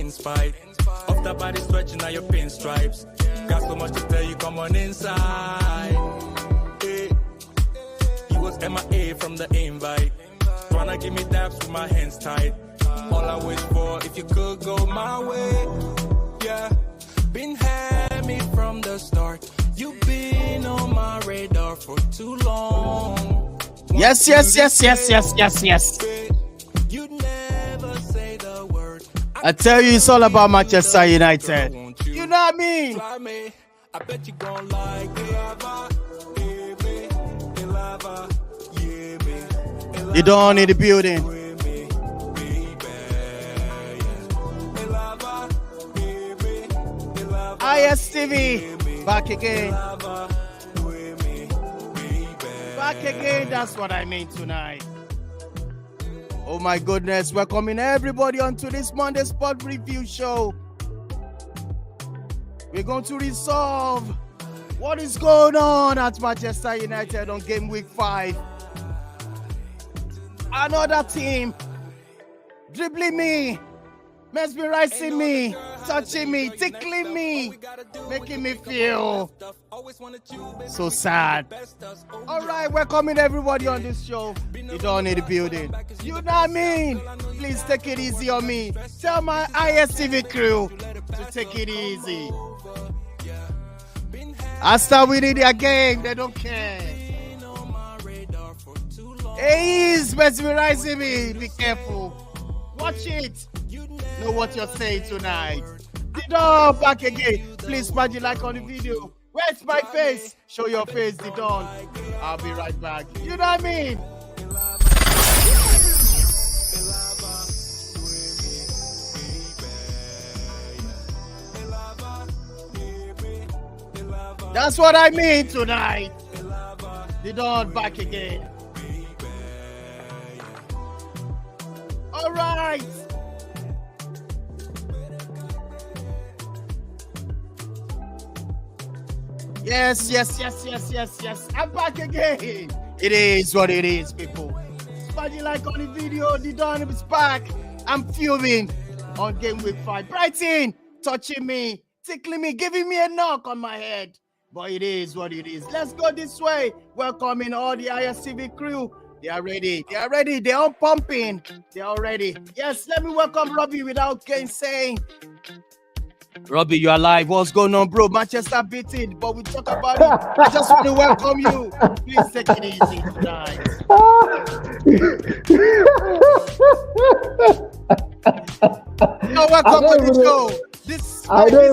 ends fight. Off the body stretching out your pinstripes. Got so much to tell you, come on inside. Hey. You was MIA from the invite. Tryna give me daps with my hands tied. All I wish for, if you could go my way. Yeah, been had me from the start. You've been on my radar for too long. Yes. You never say the word. I tell you, it's all about Manchester United. You know what I mean? I bet you gon' like it. You don't need the building. ISTV, back again. Back again, that's what I mean tonight. Oh my goodness, welcoming everybody onto this Monday Sport Review show. We're going to resolve what is going on at Manchester United on game week 5. Another team dribbling me, mesmerizing me, touching me, tickling me, making me feel so sad. All right, welcoming everybody on this show. You don't need the building. You know what I mean? Please take it easy on me. Tell my ISTV crew to take it easy. After we need their game, they don't care. He's mesmerizing me. Be careful. Watch it. Know what you're saying tonight. Didon back again. Please smash the like on the video. Where's my face? Show your face, Didon. I'll be right back. You know what I mean? That's what I mean tonight. Didon back again. All right. Yes. I'm back again. It is what it is, people. Smash the like on the video. Didon is back. I'm fuming on game week 5. Brighton touching me, tickling me, giving me a knock on my head. But it is what it is. Let's go this way. Welcoming all the ISTV crew. They are ready. They're all pumping. They're all ready. Yes, let me welcome Robbie without saying. Robbie, you are live. What's going on, bro? Manchester beat it, but we talk about it. I just want to welcome you. Please take it easy tonight. Welcome to the show. I don't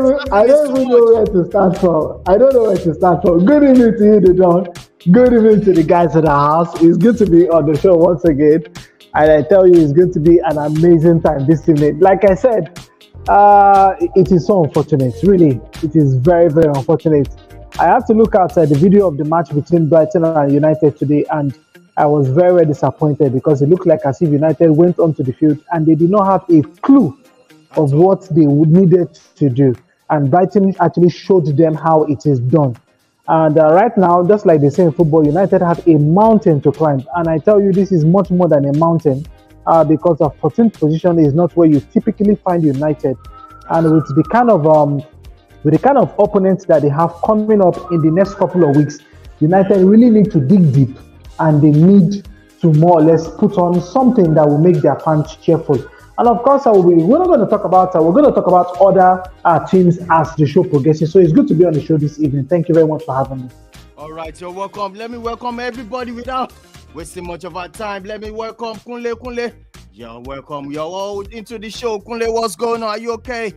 even know where to start from. Good evening to you, Didon. Good evening to the guys in the house. It's good to be on the show once again. And I tell you, it's going to be an amazing time this evening. Like I said, it is so unfortunate. Really, it is very, very unfortunate. I have to look outside the video of the match between Brighton and United today, and I was very, very disappointed because it looked like as if United went onto the field and they did not have a clue of what they would needed to do. And Brighton actually showed them how it is done. And right now, just like they say in football, United have a mountain to climb. And I tell you, this is much more than a mountain because the 14th position is not where you typically find United. And with the kind of opponents that they have coming up in the next couple of weeks, United really need to dig deep, and they need to more or less put on something that will make their fans cheerful. And of course, we're going to talk about other teams as the show progresses. So it's good to be on the show this evening. Thank you very much for having me. All right, you're welcome. Let me welcome everybody without wasting much of our time. Let me welcome Kunle. You're welcome. You're all into the show. Kunle, what's going on? Are you okay?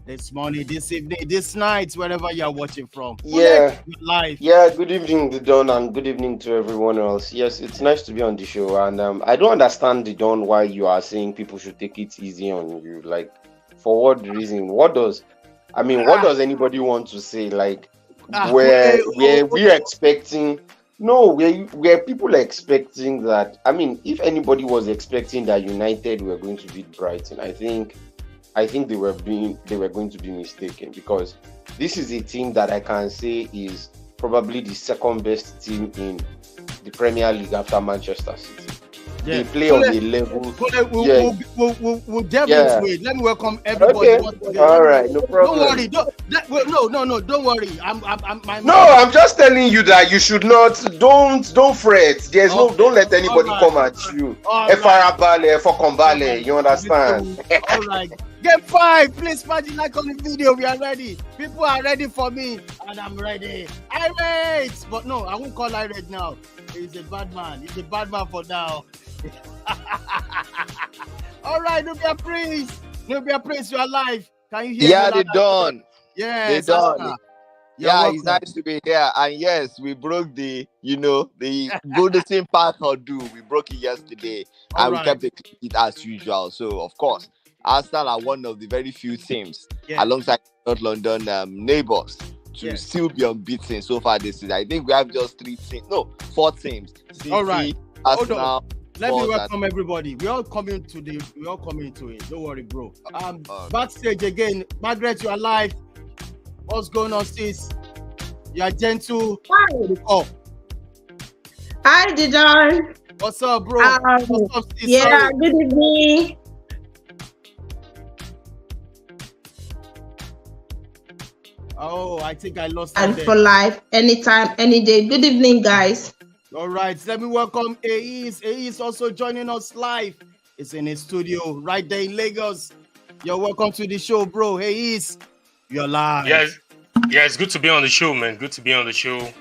This morning, this evening, this night, wherever you're watching from. Yeah. Live. Yeah, good evening, Didon, and good evening to everyone else. Yes, it's nice to be on the show. And I don't understand, Didon, why you are saying people should take it easy on you. Like, for what reason? What does anybody want to say? Like, were we expecting... No, were people expecting that... I mean, if anybody was expecting that United were going to beat Brighton, I think they were going to be mistaken, because this is a team that I can say is probably the second best team in the Premier League after Manchester City. they play on the level. We'll delve into it. Let me welcome everybody. Okay. All right, no problem. Don't worry. No. Don't worry. I'm just telling you that you should not. Don't fret. There's don't let anybody come at you. You understand? All right. Game 5, please smash like on the video. We are ready. People are ready for me, and I'm ready. Irate, but no, I won't call Irate now. He's a bad man. He's a bad man for now. All right, Nubia Prince, you are live. Can you hear me? Yeah, they done. Yes, they done. Yeah, it's nice to be here. And yes, we broke the Goodison Park Huddle. We broke it yesterday, and we kept it as usual. So, of course, Arsenal are one of the very few teams, alongside North London neighbours, to still be unbeaten so far this season. I think we have just 4 teams. City, all right, Arsenal. Let me welcome everybody. We're all coming to it. Don't worry, bro. Backstage again. Margaret, you are live. What's going on, sis? You are gentle. Hi. Oh. Hi, Didon. What's up, bro? What's up, sis? Yeah, Sorry. good evening. Oh, I think I lost. And for life, anytime, any day. Good evening, guys. All right, let me welcome Ace. Ace also joining us live. It's in his studio right there in Lagos. You're welcome to the show, bro. Ace, you're live. Yeah, it's good to be on the show, man. Good to be on the show.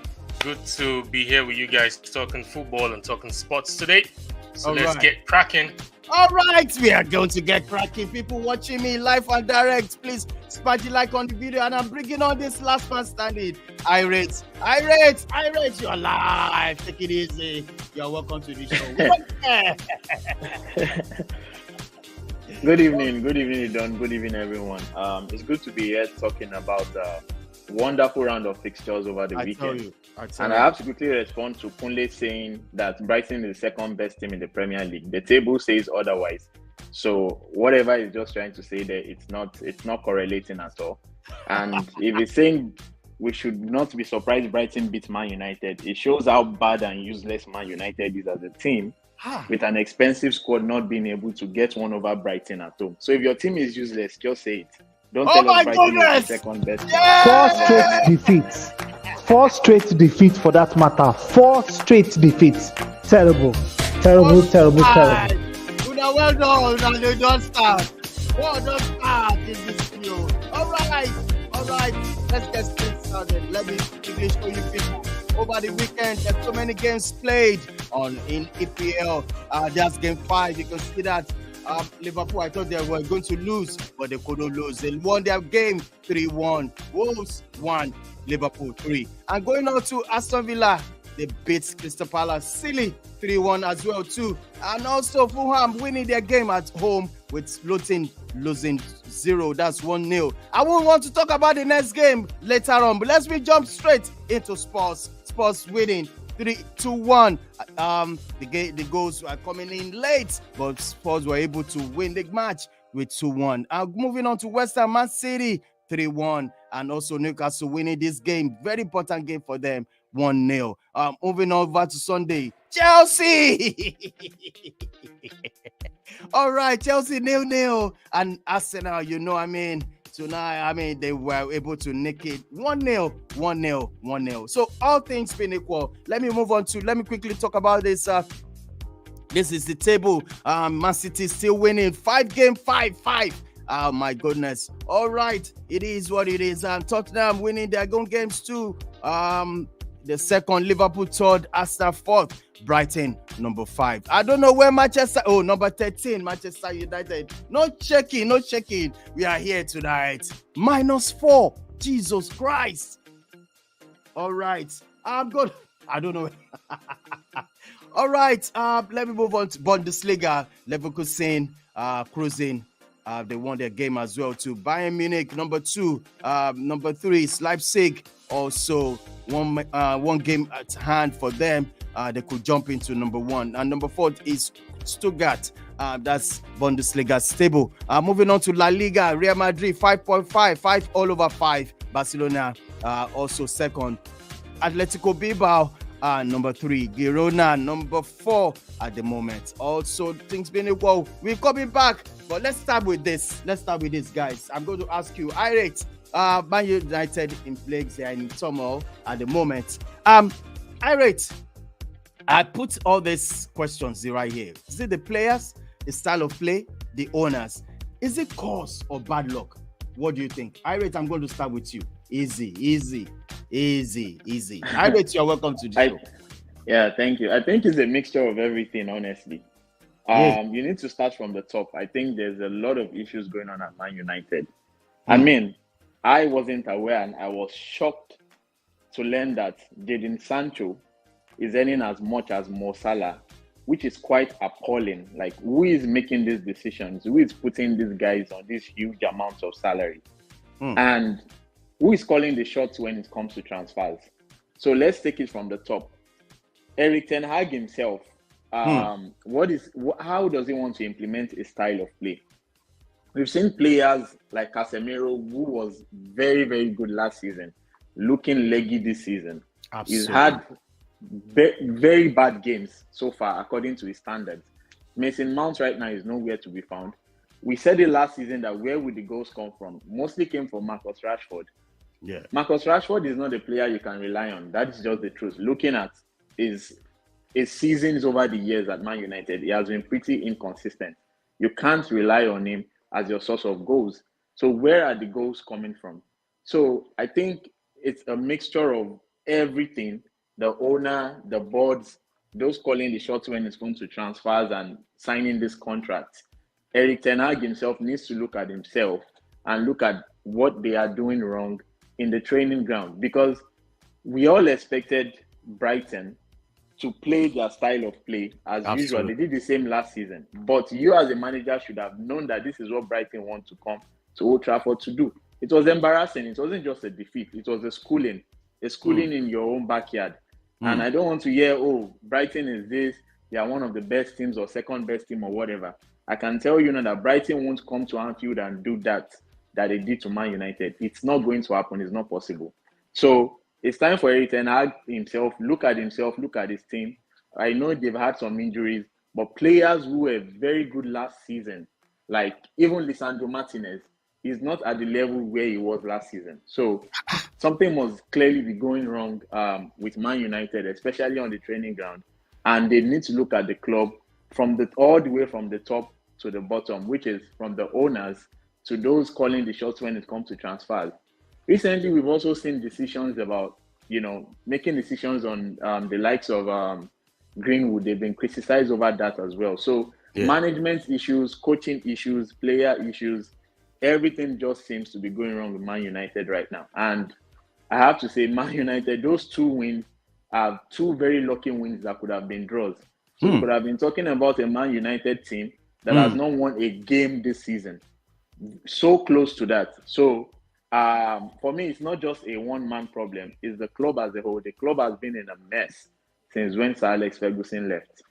Good to be here with you guys talking football and talking sports today. So let's get cracking. All right, we are going to get cracking. People watching me live and direct, please smash the like on the video. And I'm bringing on this last man standing. Irate, you're live. Take it easy. You're welcome to the show. Good evening, Don. Good evening, everyone. It's good to be here talking about the wonderful round of fixtures over the weekend. I have to quickly respond to Kunle saying that Brighton is the second best team in the Premier League. The table says otherwise. So whatever he's just trying to say there, it's not correlating at all. And if he's saying we should not be surprised Brighton beat Man United, it shows how bad and useless Man United is as a team, with an expensive squad not being able to get one over Brighton at home. So if your team is useless, just say it. Don't tell us Brighton is the second best. Yeah! 4 straight defeats for that matter. 4 straight defeats. Terrible. Well done. Now they don't start. Well done start in this video. All right. Let's get straight started. Let me quickly show you people. Over the weekend, there's so many games played in EPL. That's game 5. You can see that. Liverpool, I thought they were going to lose, but they couldn't lose. They won their game 3-1. Wolves 1, Liverpool 3. And going on to Aston Villa, they beat Crystal Palace silly 3-1 as well too. And also Fulham winning their game at home with Luton losing 0. That's 1-0. I won't want to talk about the next game later on, but let's jump straight into Spurs. Spurs winning 3-1. The goals were coming in late, but Spurs were able to win the match with 2-1. Moving on to West Ham, Man City 3-1, and also Newcastle winning this game. Very important game for them, 1-0. Moving over to Sunday, Chelsea. All right, Chelsea 0-0, and Arsenal. Tonight, they were able to nick it 1-0. So all things being equal, let me quickly talk about this. This is the table. Man City still winning 5 games, 5-5. Oh my goodness. All right, it is what it is. Tottenham winning their own games too. The second, Liverpool 3rd, Arsenal 4th, Brighton number 5. I don't know where number 13, Manchester United. No checking. We are here tonight. -4. Jesus Christ. All right. I'm good. I don't know. All right. Let me move on to Bundesliga. Leverkusen cruising. They won their game as well too. Bayern Munich number 2. Number 3 is Leipzig. Also one game at hand for them. They could jump into number 1. And number 4 is Stuttgart. That's Bundesliga stable. Moving on to La Liga, Real Madrid 5.5, 5 all over 5. Barcelona also second. Atletico Bilbao number 3, Girona, number 4 at the moment. Also, things been well. We're coming back, but let's start with this. Guys. I'm going to ask you, Irate, Man United in plagues, they are in turmoil at the moment. Irate, I put all these questions right here. Is it the players, the style of play, the owners? Is it cause or bad luck? What do you think? Irate, I'm going to start with you. Easy. Irate, you're welcome to the show. Yeah, thank you. I think it's a mixture of everything, honestly. You need to start from the top. I think there's a lot of issues going on at Man United. I mean, I wasn't aware, and I was shocked to learn that Jadon Sancho is earning as much as Mo Salah, which is quite appalling. Like, who is making these decisions? Who is putting these guys on these huge amounts of salary? And who is calling the shots when it comes to transfers? So let's take it from the top. Erik ten Hag himself, how does he want to implement a style of play? We've seen players like Casemiro, who was very, very good last season, looking leggy this season. Absolutely. He's had very bad games so far, according to his standards. Mason Mount right now is nowhere to be found. We said it last season that where would the goals come from? Mostly came from Marcus Rashford. Yeah, Marcus Rashford is not a player you can rely on. That's just the truth. Looking at his seasons over the years at Man United, he has been pretty inconsistent. You can't rely on him as your source of goals. So where are the goals coming from? So I think it's a mixture of everything. The owner, the boards, those calling the shots when it's going to transfers and signing this contract. Erik ten Hag himself needs to look at himself and look at what they are doing wrong in the training ground, because we all expected Brighton to play their style of play as usual. They did the same last season. But you as a manager should have known that this is what Brighton want to come to Old Trafford to do. It was embarrassing. It wasn't just a defeat. It was a schooling in your own backyard. And I don't want to hear, Brighton is this, they are one of the best teams or second best team or whatever. I can tell you now that Brighton won't come to Anfield and do that they did to Man United. It's not going to happen. It's not possible. So it's time for Erik ten Hag himself, look at his team. I know they've had some injuries, but players who were very good last season, like even Lisandro Martinez, is not at the level where he was last season. So something must clearly be going wrong with Man United, especially on the training ground. And they need to look at the club all the way from the top to the bottom, which is from the owners to those calling the shots when it comes to transfers. Recently, we've also seen decisions about, making decisions on the likes of Greenwood. They've been criticized over that as well. So management issues, coaching issues, player issues, everything just seems to be going wrong with Man United right now. And I have to say, Man United, those 2 wins are 2 very lucky wins that could have been draws. So we could have been talking about a Man United team that has not won a game this season. So close to that. So for me, it's not just a one-man problem. It's the club as a whole. The club has been in a mess since when Sir Alex Ferguson left.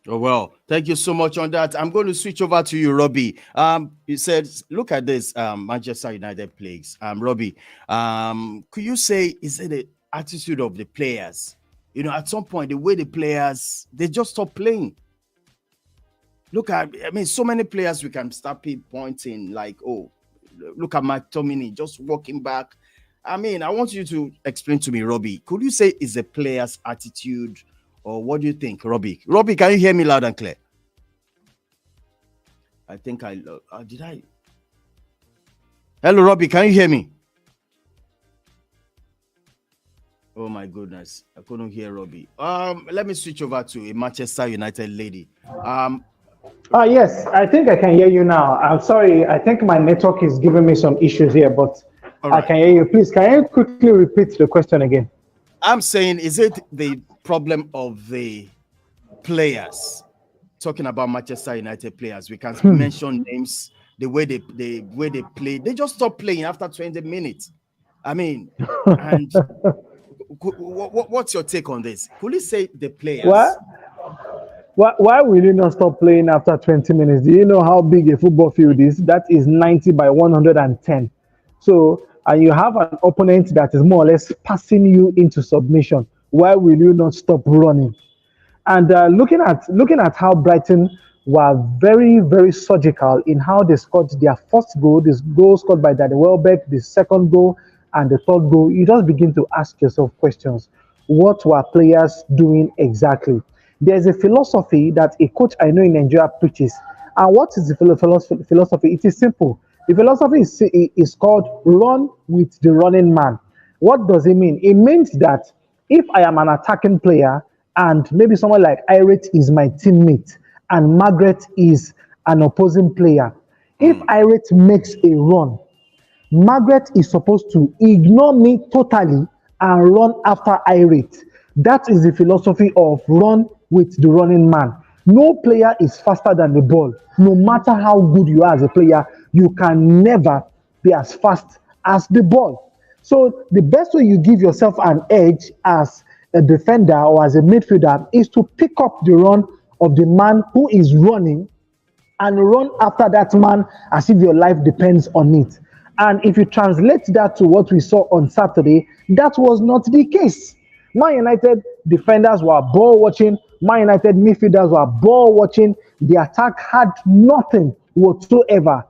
Oh, well, thank you so much on that. I'm going to switch over to you, Robbie. You said, look at this Manchester United plagues. Robbie, could you say, is it the attitude of the players? At some point, the way the players, they just stop playing. Look at, so many players we can start pinpointing, like, look at McTominay just walking back. I want you to explain to me, Robbie. Could you say is the player's attitude, or what do you think, Robbie? Robbie, can you hear me loud and clear? I think did I? Hello, Robbie, can you hear me? Oh my goodness, I couldn't hear Robbie. Let me switch over to a Manchester United lady. Yes, I think I can hear you now. I'm sorry, I think my network is giving me some issues here, but right. I can hear you. Please, can you quickly repeat the question again? I'm saying, is it the problem of the players? Talking about Manchester United players, we can mention names, the way they play. They just stop playing after 20 minutes. And what's your take on this? Could you say the players? Why will you not stop playing after 20 minutes? Do you know how big a football field is? That is 90 by 110. So, and you have an opponent that is more or less passing you into submission. why will you not stop running? And looking at how Brighton were very, very surgical in how they scored their first goal, this goal scored by Danny Welbeck, the second goal, and the third goal, you just begin to ask yourself questions. What were players doing exactly? There's a philosophy that a coach I know in Nigeria preaches. And what is the philosophy? It is simple. The philosophy is called run with the running man. What does it mean? It means that if I am an attacking player and maybe someone like Irate is my teammate and Margaret is an opposing player, if Irate makes a run, Margaret is supposed to ignore me totally and run after Irate. That is the philosophy of run with the running man. No player is faster than the ball. No matter how good you are as a player, you can never be as fast as the ball. So the best way you give yourself an edge as a defender or as a midfielder is to pick up the run of the man who is running and run after that man as if your life depends on it. And if you translate that to what we saw on Saturday, that was not the case. Man United defenders were ball watching. Man United midfielders were ball watching. The attack had nothing whatsoever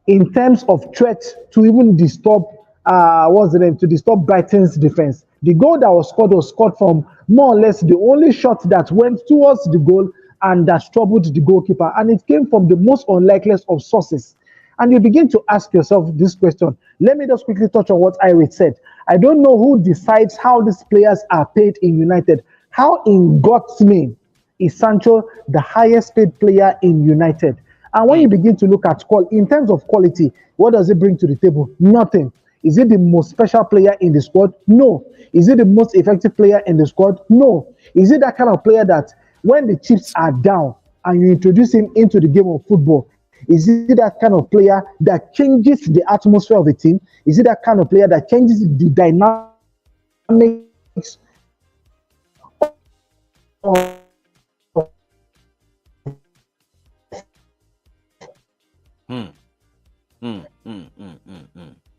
in terms of threat to even disturb to disturb Brighton's defense. The goal that was scored from more or less the only shot that went towards the goal and that troubled the goalkeeper. And it came from the most unlikeliest of sources. And you begin to ask yourself this question. Let me just quickly touch on what Irate said. I don't know who decides how these players are paid in United. How in God's name is Sancho the highest paid player in United? And when you begin to look at in terms of quality, what does it bring to the table? Nothing. Is it the most special player in the squad? No. Is it the most effective player in the squad? No. Is it that kind of player that when the chips are down and you introduce him into the game of football, is it that kind of player that changes the atmosphere of the team? Is it that kind of player that changes the dynamics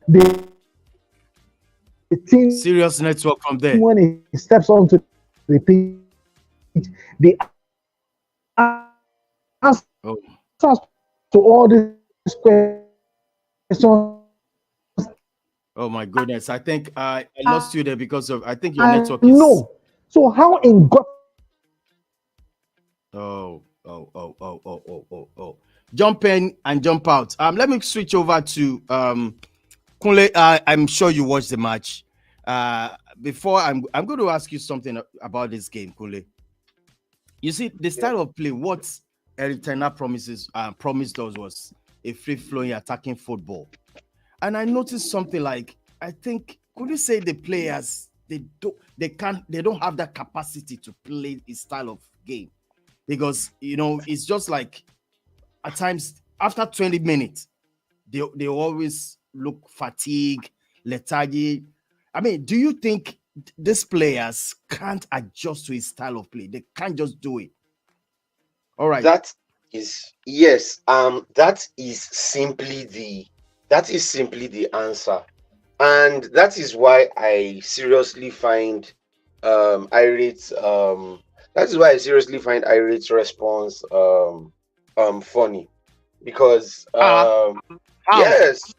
the team? Serious network from there. When he steps onto the pitch, the answers to all these questions. Oh my goodness! I think I lost you there because of I think your network is no. So how in God? Oh! Jump in and jump out. Let me switch over to Kunle. I'm sure you watched the match. Before I'm going to ask you something about this game, Kunle. You see, the style of play, what Erik ten Hag promised us was a free-flowing attacking football. And I noticed something like, I think, could you say the players, they don't have that capacity to play his style of game? Because, it's just like at times after 20 minutes, they always look fatigued, lethargic. I mean, do you think these players can't adjust to his style of play? They can't just do it. All right. That is simply the answer. And that is why I seriously find Irate's response funny. Because yes,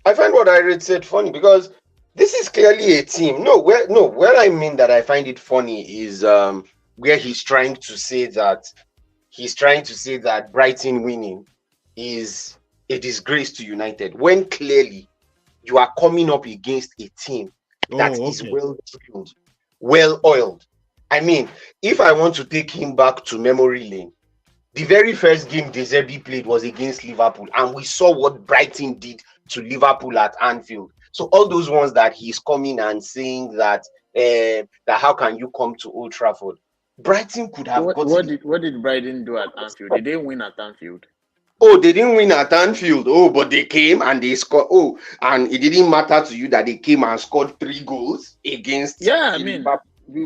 I find what Irate said funny because this is clearly a team. Where I mean that I find it funny is where he's trying to say that Brighton winning is a disgrace to United, when clearly you are coming up against a team that is well-drilled, well-oiled. I mean, if I want to take him back to memory lane, the very first game De Zerbi played was against Liverpool, and we saw what Brighton did to Liverpool at Anfield. So all those ones that he's coming and saying that how can you come to Old Trafford? Brighton could have what did Brighton do at Anfield? Did they win at Anfield? Oh, they didn't win at Anfield. Oh, but they came and they scored. Oh, and it didn't matter to you that they came and scored 3 goals against. Yeah, I mean, we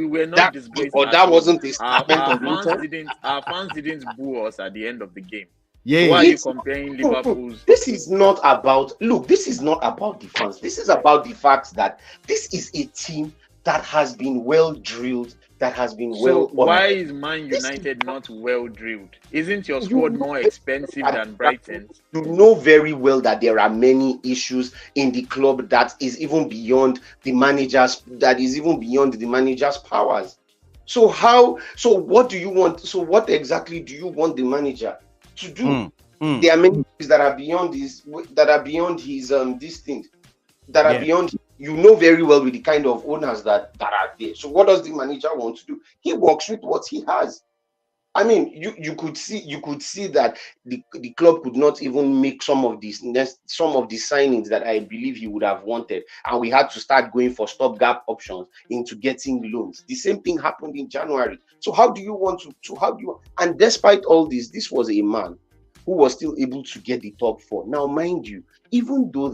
were not disgraced. But that wasn't a statement of intent. Our fans didn't boo us at the end of the game. Yeah. So why are you comparing Liverpool's? This is not about the fans. This is about the fact that this is a team that has been well drilled, that has been so why is Man United not well drilled? Isn't your squad more expensive than Brighton's? You know very well that there are many issues in the club that is even beyond the manager's powers. So what do you want? So what exactly do you want the manager to do? There are many things that are beyond his these things that are beyond. You know very well with the kind of owners that are there. So what does the manager want to do? He works with what he has. I mean, you could see that the club could not even make some of the signings that I believe he would have wanted, and we had to start going for stopgap options into getting loans. The same thing happened in January. So and despite all this was a man who was still able to get the top four. Now, mind you, even though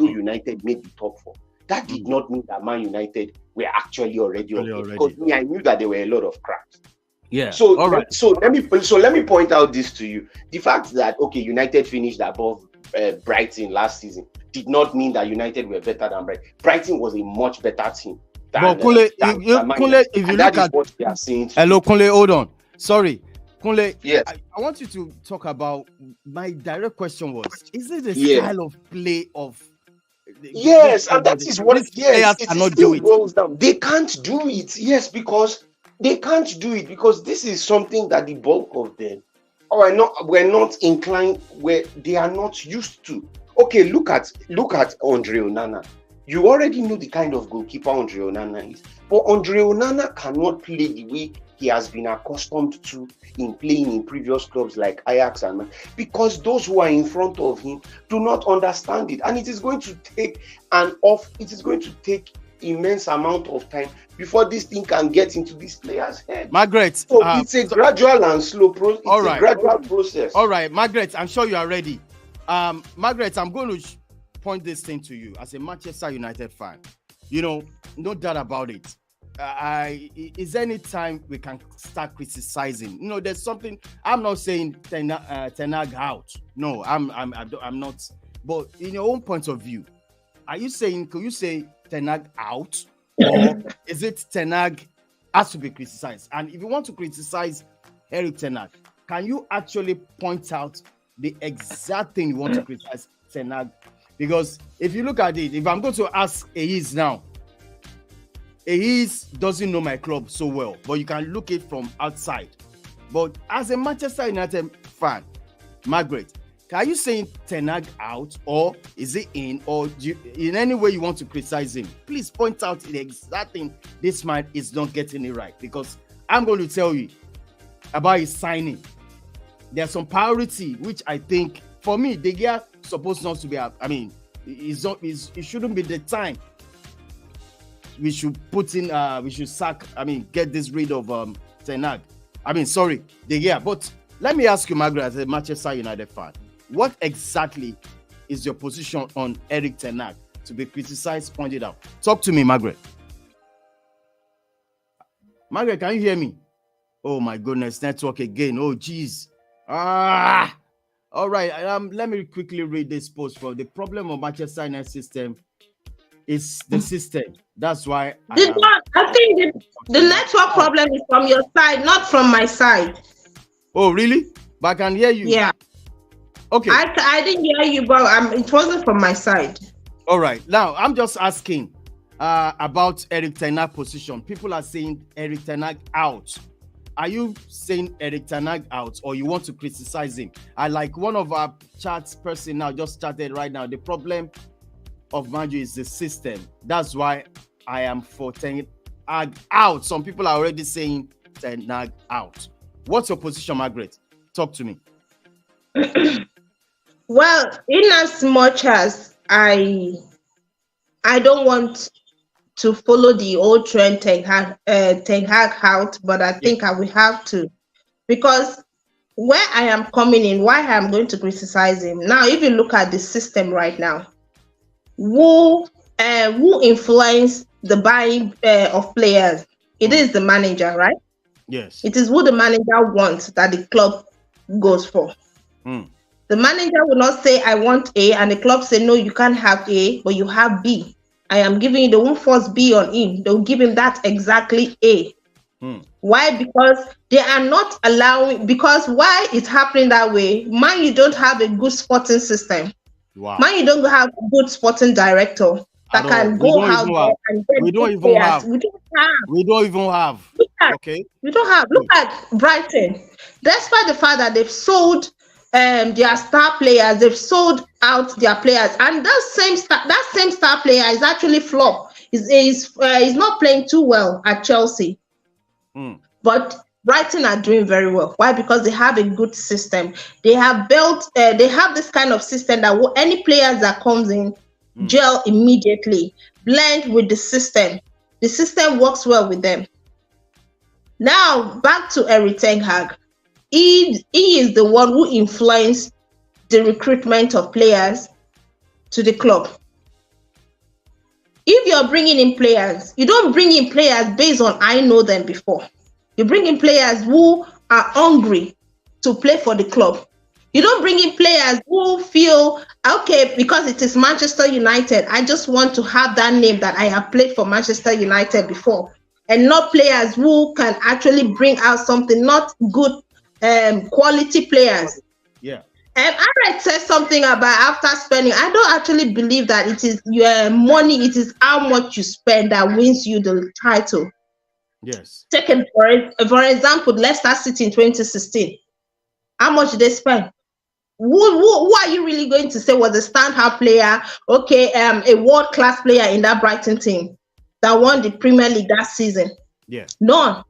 United made the top four, that did not mean that Man United were actually already. Because I knew that there were a lot of cracks. Yeah. So all right. So let me point out this to you. The fact that United finished above Brighton last season did not mean that United were better than Brighton. Brighton was a much better team. But Kunle, if you look at what we are saying. Hello, Kunle, hold on. Sorry. Kunle, yes. I want you to talk about, my direct question was, is it the style of play of yes, and that is what players cannot do it. They can't do it, yes, because they can't do it because this is something that the bulk of them we're not inclined, where they are not used to. Okay, look at Andre Onana. You already know the kind of goalkeeper Andre Onana is, but Andre Onana cannot play the way he has been accustomed to in playing in previous clubs like Ajax and Man, because those who are in front of him do not understand it, and it is going to take immense amount of time before this thing can get into this player's head. Margaret, so it's a gradual and slow process. Gradual process. All right, Margaret, I'm sure you are ready. Margaret, I'm going to point this thing to you as a Manchester United fan. No doubt about it. Is there any time we can start criticizing? There's something. I'm not saying Ten Hag out. No, I'm not. But in your own point of view, could you say Ten Hag out, or is it Ten Hag has to be criticized? And if you want to criticize Erik Ten Hag, can you actually point out the exact thing you want to criticize Ten Hag? Because if you look at it, if I'm going to ask Ayiz now, Ayiz doesn't know my club so well, but you can look it from outside. But as a Manchester United fan, Margaret, are you saying Ten Hag out, or is it in, or in any way you want to criticize him? Please point out the exact thing this man is not getting it right, because I'm going to tell you about his signing. There's some priority, which I think, for me, De Gea supposed not to be. It shouldn't be the time. We should get this rid of Ten Hag. De Gea. But let me ask you, Margaret, as a Manchester United fan, what exactly is your position on Erik Ten Hag to be criticized, pointed out? Talk to me, Margaret. Margaret, can you hear me? Oh my goodness, network again. Oh geez. All right. Let me quickly read this post. For the problem of Manchester United system is the system. That's why I think the network problem is from your side, not from my side. Oh really? But I can hear you. Yeah. Okay. I didn't hear you, but it wasn't from my side. All right. Now I'm just asking about Erik Ten Hag position. People are saying Erik Ten Hag out. Are you saying Erik Ten Hag out, or you want to criticize him? I like one of our chats person now just started right now. The problem of Man U is the system. That's why I am for Ten Hag out. Some people are already saying Ten Hag out. What's your position, Margaret? Talk to me. Well, in as much as I don't want to follow the old trend, Ten Hag out, but I think I will have to, because where I am coming in, why I am going to criticize him now. If you look at the system right now, who influenced the buying of players? It is the manager, right? Yes. It is who the manager wants that the club goes for. The manager will not say, I want A, and the club say, no, you can't have A, but you have B. I am giving you, they won't force B on him. They'll give him that exactly A. Why? Because they are not allowing, because why it's happening that way? Man, you don't have a good sporting system. Wow. Man, you don't have a good sporting director that can go out there and get we don't even have. We don't have. We don't even have. Okay. We don't have. Look at Brighton. Despite the fact that they've sold their star players, they've sold out their players, and that same star player is actually flop. He's not playing too well at Chelsea. But Brighton are doing very well. Why? Because they have a good system. They have built. They have this kind of system that any players that comes in gel immediately, blend with the system. The system works well with them. Now back to Erik ten Hag. He is the one who influenced the recruitment of players to the club. If you're bringing in players, you don't bring in players based on I know them before. You bring in players who are hungry to play for the club. You don't bring in players who feel, okay, because it is Manchester United, I just want to have that name that I have played for Manchester United before. And not players who can actually bring out something, not good quality players. Yeah. And Alex said something about after spending. I don't actually believe that it is your money, it is how much you spend that wins you the title. Yes. Take it for example, Leicester City in 2016. How much did they spend? Who are you really going to say was a standout player? Okay, a world-class player in that Brighton team that won the Premier League that season? Yeah. None.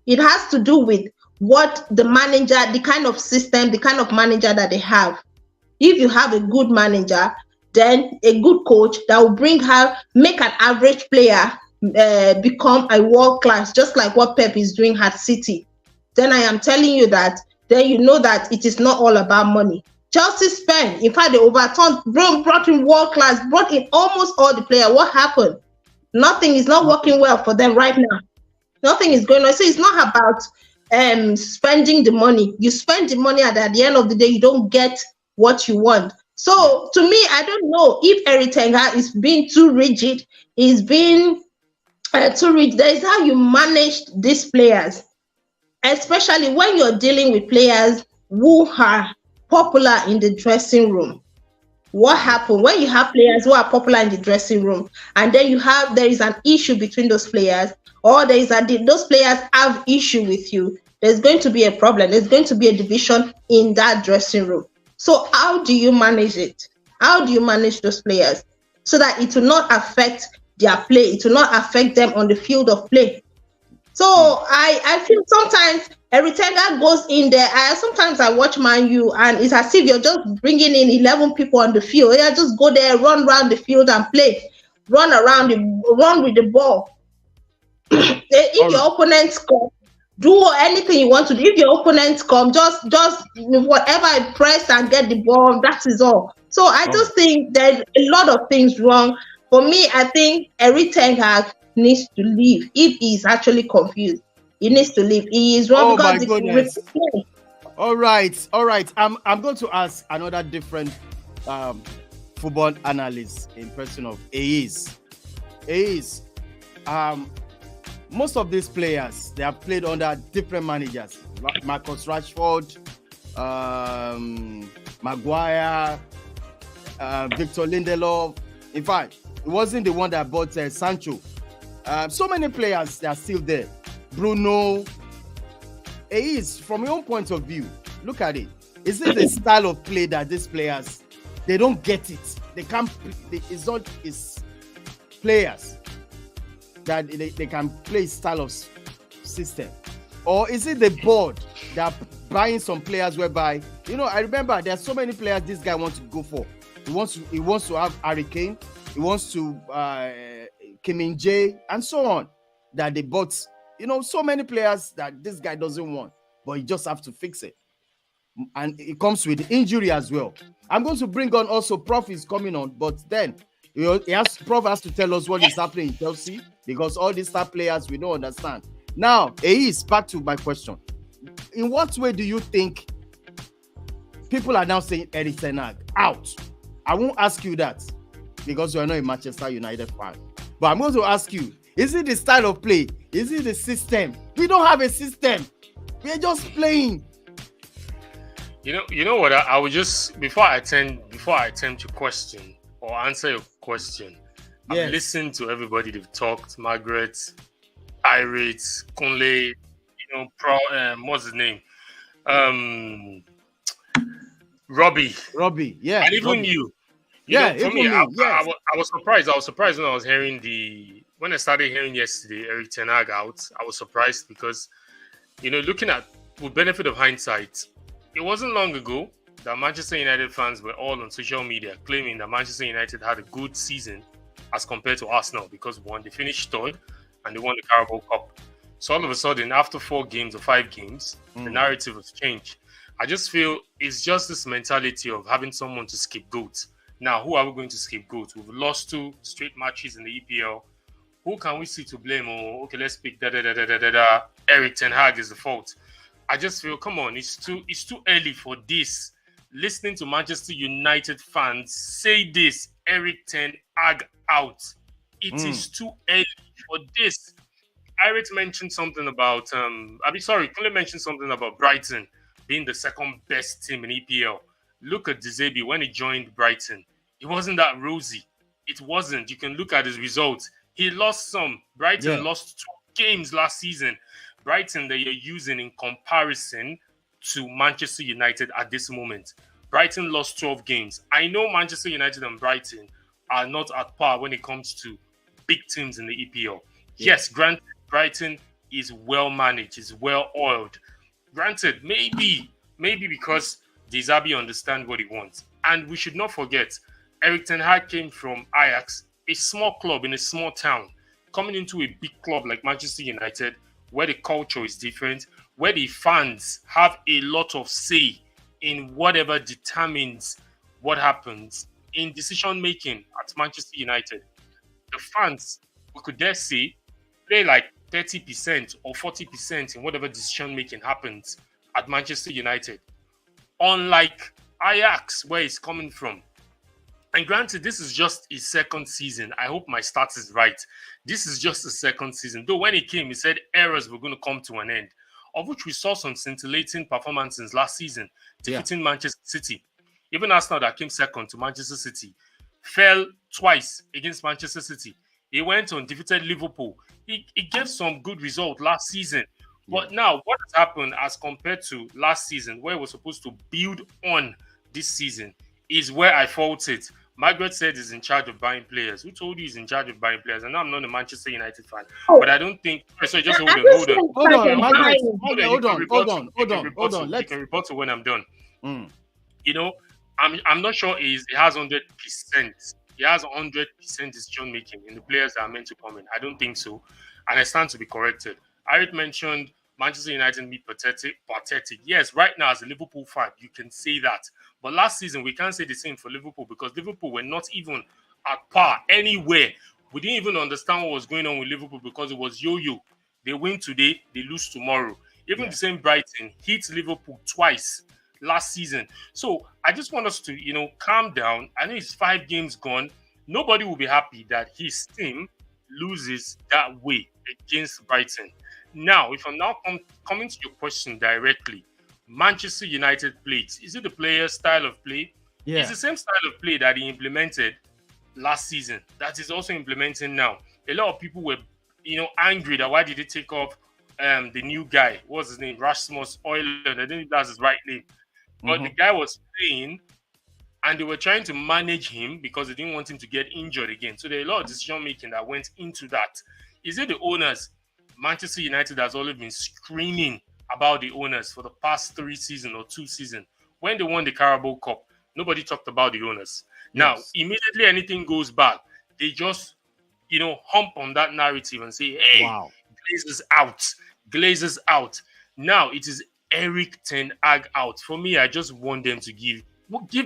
It has to do with what the manager, the kind of system, the kind of manager that they have. If you have a good manager, then a good coach that will make an average player become a world class, just like what Pep is doing at City. Then I am telling you that, then you know that it is not all about money. Chelsea spent, in fact, they overturned, brought in world class, brought in almost all the players. What happened? Nothing is not working well for them right now. Nothing is going on. So it's not about spending the money. You spend the money, and at the end of the day, you don't get what you want. So to me, I don't know if Erik ten Hag is being too rigid, is being too rigid. That is how you manage these players, especially when you're dealing with players who are popular in the dressing room. What happens when you have players who are popular in the dressing room, and then there is an issue between those players, or those players have issue with you? There's going to be a problem. There's going to be a division in that dressing room. So how do you manage it? How do you manage those players so that it will not affect their play? It will not affect them on the field of play. So I feel sometimes Erik ten Hag goes in there. Sometimes I watch Man U, and it's as if you're just bringing in 11 people on the field. Yeah, just go there, run around the field and play. Run with the ball. If your opponents come, do anything you want to do. If your opponents come, just whatever, press and get the ball. That is all. So I just think there's a lot of things wrong. For me, I think Erik ten Hag needs to leave. If he's actually confused, he needs to leave. He is wrong because my goodness. All right. I'm going to ask another different football analyst in person of Ace. Most of these players, they have played under different managers. Marcus Rashford, Maguire, Victor Lindelof. In fact, it wasn't the one that bought Sancho. So many players, they are still there. Bruno. Ace, from your own point of view, look at it. Is it the style of play that these players, they don't get it? They can't. It's not. It's players that they can play style of system, or is it the board that are buying some players whereby, I remember there are so many players this guy wants to go for. He wants to have Harry Kane, he wants to Kim Min-jae, and so on, that they bought. So many players that this guy doesn't want, but he just have to fix it, and it comes with injury as well. I'm going to bring on also Prof is coming on, but then Prof has to tell us what is happening in Chelsea, because all these star players we don't understand. Now, Ace, back to my question. In what way do you think people are now saying Erik ten Hag out? I won't ask you that. because you are not a Manchester United fan. But I'm going to ask you, is it the style of play? Is it the system? We don't have a system. We're just playing. You know what? I would just before I attempt to question or answer your question, I've listened to everybody. They've talked. Margaret, Irate, Kunle, what's his name? Robbie, yeah, and even Robbie. you. For me, I was surprised. I was surprised when I was hearing when I started hearing yesterday Erik ten Hag out. I was surprised because, looking at with benefit of hindsight, it wasn't long ago that Manchester United fans were all on social media claiming that Manchester United had a good season as compared to Arsenal because one, they finished third and they won the Carabao Cup. So all of a sudden, after 4 games or 5 games, the narrative has changed. I just feel it's just this mentality of having someone to scapegoat. Now, who are we going to scapegoat? We've lost 2 straight matches in the EPL. Who can we see to blame? Oh, okay, let's pick Erik ten Hag is the fault. I just feel, come on, it's too early for this. Listening to Manchester United fans say this, Erik ten Hag out. It is too early for this. Irate mentioned something about Kunle mentioned something about Brighton being the second best team in EPL. Look at De Zerbi when he joined Brighton. It wasn't that rosy. It wasn't. You can look at his results. He lost some. Brighton lost 2 games last season. Brighton that you're using in comparison to Manchester United at this moment. Brighton lost 12 games. I know Manchester United and Brighton are not at par when it comes to big teams in the EPL. Yes, granted, Brighton is well managed, is well oiled. Granted, maybe because De Zerbi understands what he wants. And we should not forget, Erik ten Hag came from Ajax, a small club in a small town, coming into a big club like Manchester United, where the culture is different, where the fans have a lot of say in whatever determines what happens in decision-making at Manchester United. The fans, we could dare say, play like 30% or 40% in whatever decision-making happens at Manchester United. Unlike Ajax, where it's coming from. And granted, this is just his second season. I hope my stats is right. This is just the second season. Though when he came, he said eras were going to come to an end, of which we saw some scintillating performances last season, defeating Manchester City. Even Arsenal that came second to Manchester City fell twice against Manchester City. He went on, defeated Liverpool. He gave some good result last season. But now, what has happened as compared to last season, where we're supposed to build on this season, is where I faulted. Margaret said he's in charge of buying players. Who told you he's in charge of buying players? I know I'm not a Manchester United fan, but I don't think. So just hold on. You can report to when I'm done. I'm not sure he has 100%. He has 100% decision making in the players that are meant to come in. I don't think so, and I stand to be corrected. Irate mentioned Manchester United be pathetic. Yes, right now as a Liverpool fan, you can say that. But last season, we can't say the same for Liverpool because Liverpool were not even at par anywhere. We didn't even understand what was going on with Liverpool because it was yo-yo. They win today, they lose tomorrow. Even the same Brighton hit Liverpool twice last season. So I just want us to, calm down. I know it's 5 games gone. Nobody will be happy that his team loses that way against Brighton. Now, if I'm now coming to your question directly, Manchester United plays. Is it the player's style of play? Yeah. It's the same style of play that he implemented last season that is also implementing now. A lot of people were, angry that why did he take off the new guy? What's his name? Rasmus Højlund. I don't think that's his right name. But the guy was playing and they were trying to manage him because they didn't want him to get injured again. So there are a lot of decision making that went into that. Is it the owners? Manchester United has always been screaming about the owners for the past 3 seasons or 2 seasons. When they won the Carabao Cup, nobody talked about the owners. Now, immediately anything goes bad, they just, hump on that narrative and say, hey, Glazers out. Glazers out. Now, it is Erik ten Hag out. For me, I just want them to give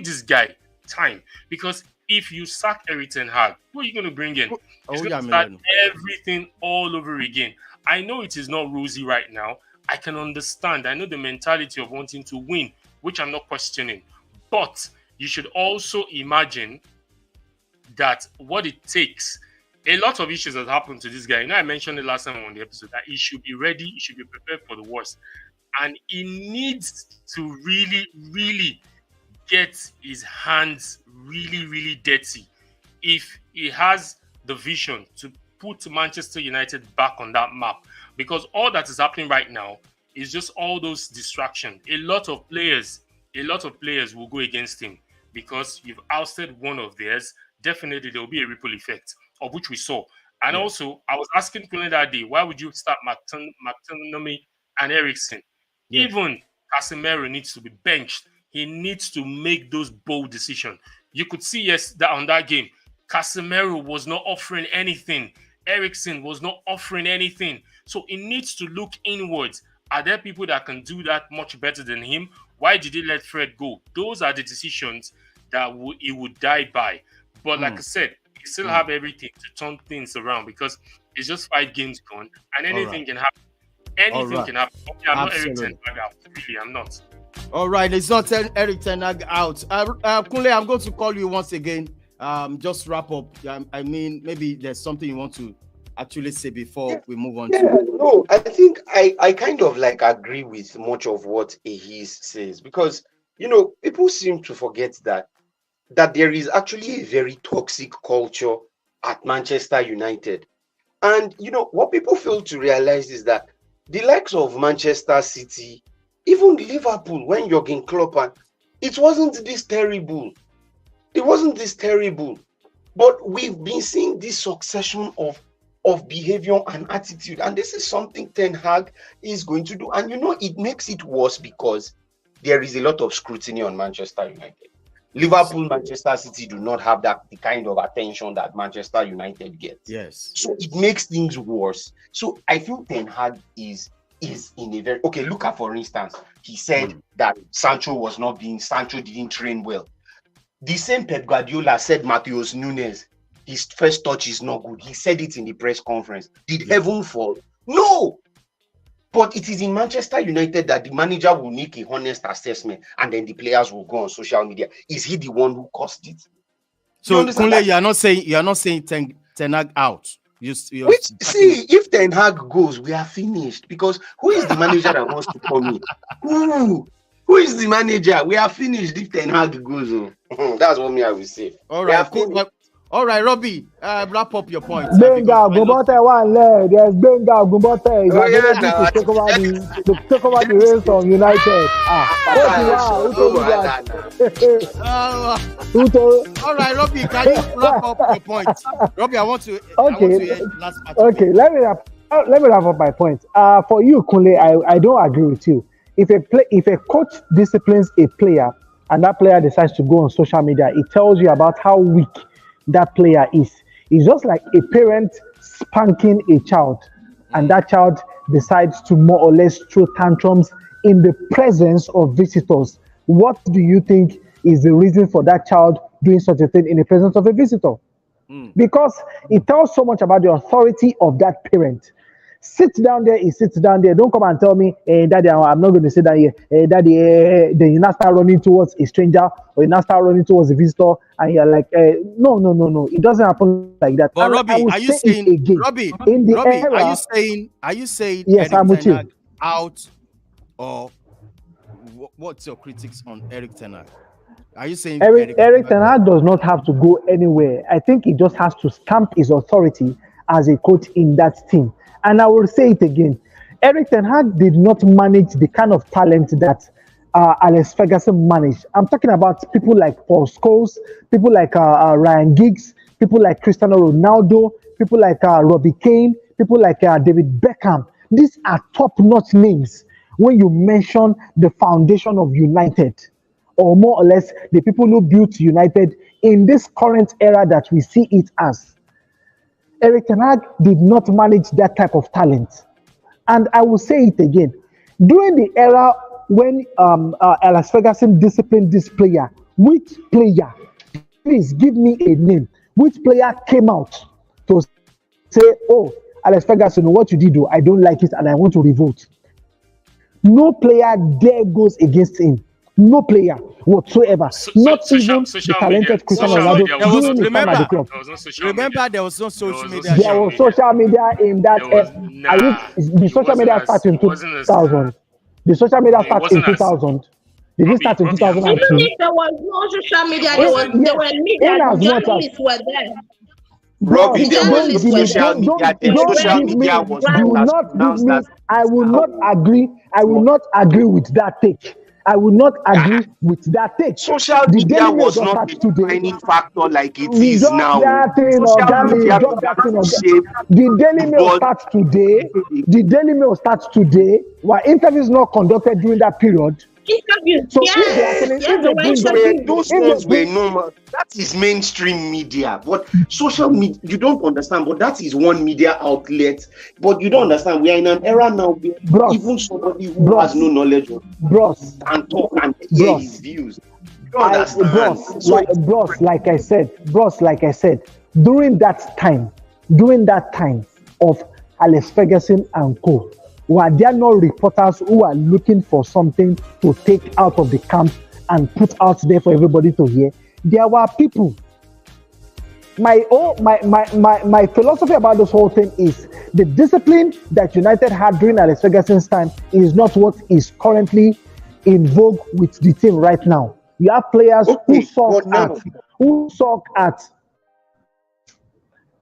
this guy time. Because if you sack Erik ten Hag, who are you going to bring in? He's going to start everything all over again. I know it is not rosy right now. I can understand. I know the mentality of wanting to win, which I'm not questioning. But you should also imagine that what it takes. A lot of issues that happened to this guy. I mentioned it last time on the episode that he should be ready, he should be prepared for the worst. And he needs to really, really get his hands really, really dirty if he has the vision to put Manchester United back on that map. Because all that is happening right now is just all those distractions. A lot of players will go against him because you've ousted one of theirs. Definitely there will be a ripple effect, of which we saw. And also, I was asking Colin that day, why would you start McTominay and Eriksen? Yeah. Even Casemiro needs to be benched. He needs to make those bold decisions. You could see that on that game, Casemiro was not offering anything. Eriksen was not offering anything. So he needs to look inwards. Are there people that can do that much better than him? Why did he let Fred go? Those are the decisions that he would die by. But like I said, you still have everything to turn things around because it's just 5 games gone and anything can happen. Anything can happen. Okay, I'm not Erik ten Hag out. Really, I'm not. All right, it's not Erik ten Hag out. Kunle, I'm going to call you once again. Just wrap up. I mean, maybe there's something you want to actually say before we move on. No, I think I kind of like agree with much of what Ehis says because, people seem to forget that there is actually a very toxic culture at Manchester United. And, what people fail to realize is that the likes of Manchester City, even Liverpool, when Jurgen Klopp, it wasn't this terrible. It wasn't this terrible. But we've been seeing this succession of behavior and attitude. And this is something Ten Hag is going to do. And, it makes it worse because there is a lot of scrutiny on Manchester United. Liverpool, Manchester City do not have the kind of attention that Manchester United gets. Yes. So it makes things worse. So I feel Ten Hag is in a very... Okay, look at, for instance, he said that Sancho didn't train well. The same Pep Guardiola said Matheus Nunes, his first touch is not good. He said it in the press conference. Did heaven fall? No! But it is in Manchester United that the manager will make a honest assessment and then the players will go on social media. Is he the one who caused it? So, Kunle, you are not saying Ten Hag out. If Ten Hag goes, we are finished. Because who is the manager that wants to come in? Who is the manager? We are finished if Ten Hag goes. That's what I will say. All right, cool. All right, Robbie, wrap up your point. Benga Gumbote one leg. There's Benga Gumbote. To take over the race of United. All right, Robbie, can you wrap up your point? Robbie, I want to. Okay. Let me wrap up my point. For you, Kunle, I don't agree with you. If a coach disciplines a player and that player decides to go on social media, it tells you about how weak that player is. It's just like a parent spanking a child and that child decides to more or less throw tantrums in the presence of visitors. What do you think is the reason for that child doing such a thing in the presence of a visitor? Because it tells so much about the authority of that parent. Sit down there, he sits down there. Don't come and tell me, Daddy, I'm not going to sit down here. Daddy, then you now start running towards a stranger or you now start running towards a visitor and you're like, no. It doesn't happen like that. But Robbie, are you saying yes, I'm with you. Out or what's your critics on Erik ten Hag? Are you saying Erik ten Hag does not have to go anywhere? I think he just has to stamp his authority as a coach in that team. And I will say it again. Erik ten Hag did not manage the kind of talent that Alex Ferguson managed. I'm talking about people like Paul Scholes, people like Ryan Giggs, people like Cristiano Ronaldo, people like Robbie Keane, people like David Beckham. These are top-notch names when you mention the foundation of United, or more or less the people who built United in this current era that we see it as. Erik ten Hag did not manage that type of talent. And I will say it again. During the era when Alex Ferguson disciplined this player, which player, please give me a name, which player came out to say, oh, Alex Ferguson, what you did, I don't like it and I want to revolt? No player there goes against him. No player. whatsoever. Not even the talented Cristiano Ronaldo during his time at the club. Remember, there was no social media. There was social media in that. The social media started in 2000. The social media started in 2000. Did it start in 2002? Even if there was no social media, there were media. Journalists were there. Robbie, there was no social media. Social media was not. I will not agree. I will not agree with that take. I will not agree with that take. Social media was not a defining factor like it is now. The Daily Mail starts today. The Daily Mail starts today. Were interviews not conducted during that period? Interviews. So those ones were normal. That is mainstream media, but social media, you don't understand. But that is one media outlet. But you don't understand. We are in an era now where even somebody who has no knowledge of and talk and hear his views. You don't understand. Like I said, during that time of Alex Ferguson and co. Were there no reporters who are looking for something to take out of the camp and put out there for everybody to hear? There were people. My philosophy about this whole thing is the discipline that United had during Alex Ferguson's time is not what is currently in vogue with the team right now. You have players who suck at.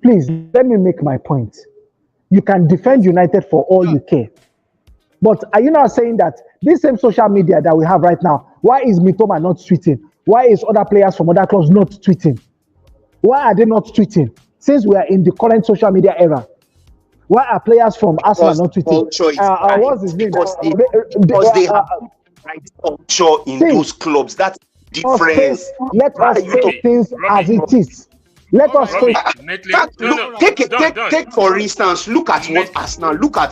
Please let me make my point. You can defend United for all you care. But are you now saying that this same social media that we have right now, why is Mitoma not tweeting? Why is other players from other clubs not tweeting? Why are they not tweeting? Since we are in the current social media era, why are players from Arsenal not tweeting? What's his name? Because they have right culture in those clubs. That's different. Let us take things as it is. Let us take for instance, look at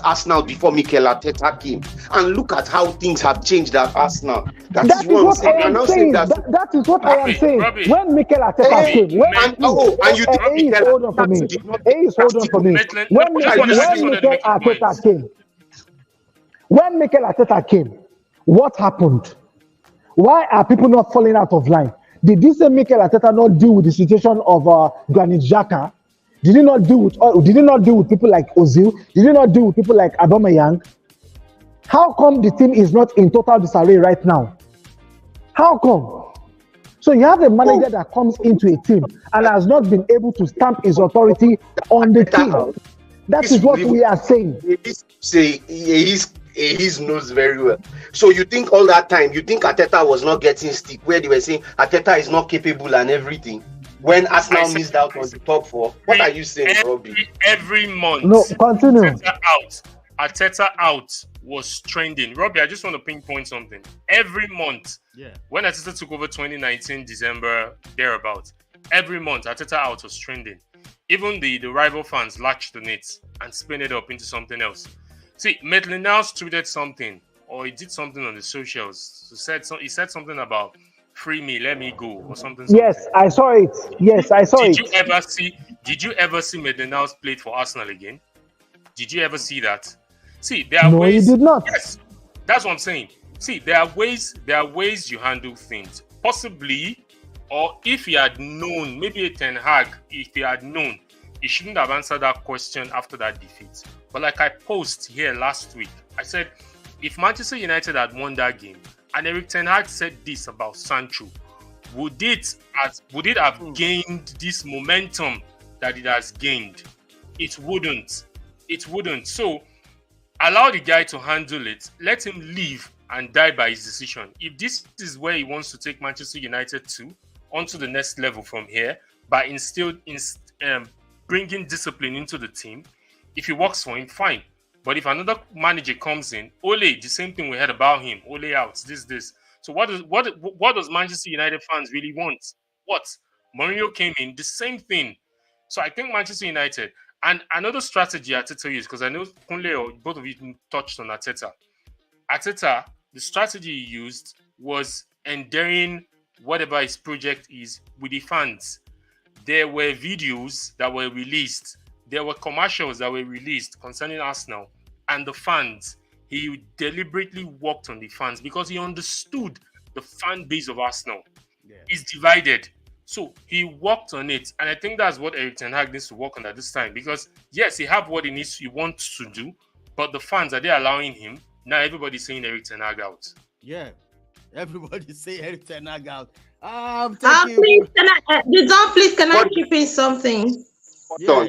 Arsenal before Mikel Arteta came, and look at how things have changed at Arsenal. That is what I am saying. That is what I am saying. When Mikel Arteta came, hold on for me. When Mikel Arteta came, what happened? Why are people not falling out of line? Did this Mikel Arteta not deal with the situation of Granit Xhaka? Did he not deal with people like Ozil? Did he not deal with people like Aubameyang? How come the team is not in total disarray right now? How come? So you have a manager that comes into a team and has not been able to stamp his authority on the team. That is what we are saying. He knows very well. So you think all that time, you think Arteta was not getting stick where they were saying Arteta is not capable and everything? When Arsenal missed out on the top four, what are you saying, Robbie? Every month, no, continue. Arteta out was trending. Robbie, I just want to pinpoint something. Every month, when Arteta took over 2019 December thereabout, every month Arteta out was trending. Even the rival fans latched on it and spin it up into something else. See, Maitland-Niles tweeted something, or he did something on the socials. He said something about free me, let me go, or something. Yes, I saw it. Did you ever see Maitland-Niles play for Arsenal again? Did you ever see that? See, there are ways. No, he did not. Yes, that's what I'm saying. See, there are ways you handle things. Possibly, or if he had known, maybe Ten Hag, if he had known, he shouldn't have answered that question after that defeat. But like I posted here last week, I said, if Manchester United had won that game, and Erik Ten Hag said this about Sancho, would it have gained this momentum that it has gained? It wouldn't. So allow the guy to handle it. Let him live and die by his decision. If this is where he wants to take Manchester United to, onto the next level from here, by bringing discipline into the team, if it works for him, fine. But if another manager comes in, Ole, the same thing we heard about him, Ole out, this. So what does Manchester United fans really want? What? Mourinho came in, the same thing. So I think Manchester United, and another strategy Arteta used, because I know Kunle or both of you touched on Arteta. Arteta, the strategy he used was endearing whatever his project is with the fans. There were videos that were released. There were commercials that were released concerning Arsenal and the fans. He deliberately worked on the fans because he understood the fan base of Arsenal is divided. So he worked on it, and I think that's what Erik ten Hag needs to work on at this time. Because yes, he have what he wants to do, but the fans, are they allowing him? Now everybody's saying Erik ten Hag out. Yeah, everybody's saying Erik ten Hag out. Please, can I chip in something? Yeah.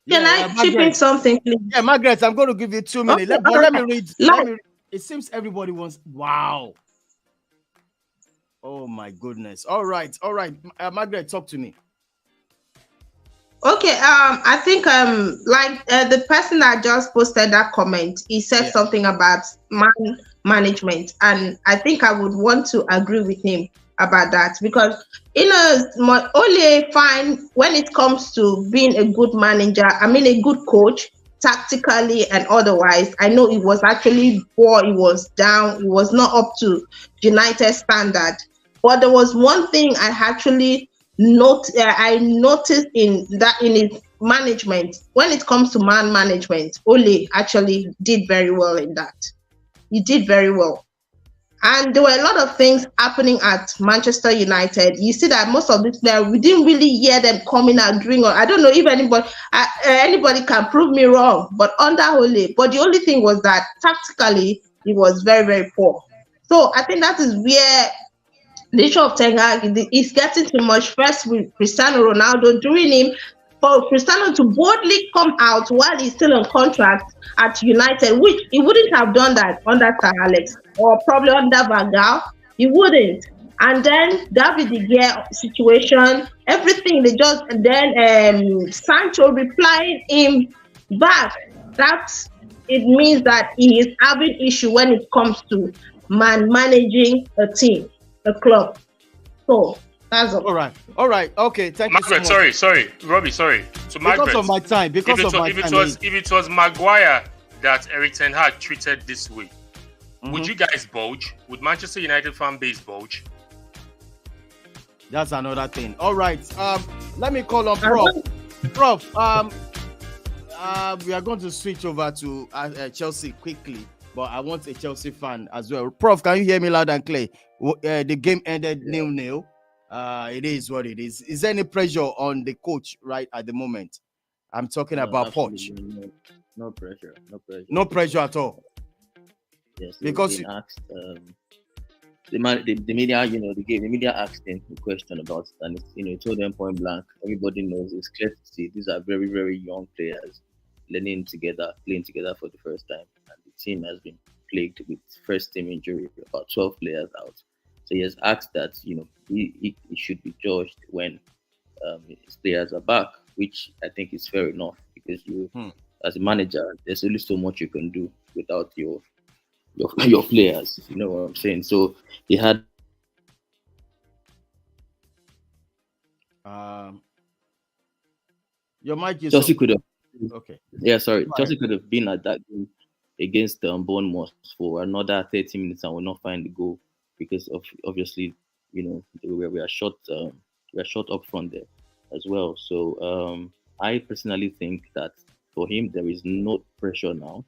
Can I chip in something, please? Yeah, Margaret, I'm going to give you 2 minutes. Let me read. It seems everybody wants. Wow. Oh my goodness. All right. Margaret, talk to me. Okay. I think the person that just posted that comment, he said something about man management, and I think I would want to agree with him about that, because Ole fine when it comes to being a good manager. I mean, a good coach, tactically and otherwise. I know it was actually poor. It was down. It was not up to United standard. But there was one thing I actually noticed in his management. When it comes to man management, Ole actually did very well in that. He did very well. And there were a lot of things happening at Manchester United. You see that most of these players, we didn't really hear them coming out doing. I don't know if anybody can prove me wrong, but under Ole. But the only thing was that tactically, he was very, very poor. So I think that is where the issue of Ten Hag is getting too much. First with Cristiano Ronaldo, doing him for Cristiano to boldly come out while he's still on contract at United, which he wouldn't have done that under Sir Alex or probably under Van Gaal. He wouldn't. And then David De Gea situation, everything then Sancho replying him back. It means that he is having issue when it comes to managing a team, a club. So that's all. All right. Okay. Thank you. Margaret, so much. sorry, Robbie, sorry. So Margaret, because of my time. If it was Maguire that Erik ten Hag treated this way, would you guys bulge? Would Manchester United fan base bulge? That's another thing. All right. Let me call on Prof. We are going to switch over to Chelsea quickly, but I want a Chelsea fan as well. Prof, can you hear me loud and clear? The game ended 0-0. It is what it is. Is there any pressure on the coach right at the moment? I'm talking about Poch. No pressure. No pressure at all. Yes, because asked, the media, the media asked him a question about it, and he told them point blank. Everybody knows, it's clear to see these are very, very young players playing together for the first time, and the team has been plagued with first team injury, about 12 players out. So he has asked that he should be judged when his players are back, which I think is fair enough, because as a manager, there's only so much you can do without your players. You know what I'm saying? So he had your mic is Chelsea could have. Okay. Yeah, sorry. Chelsea could have been at that game against Bournemouth for another 30 minutes and will not find the goal, because of obviously we are short up front there as well. So I personally think that for him there is no pressure now.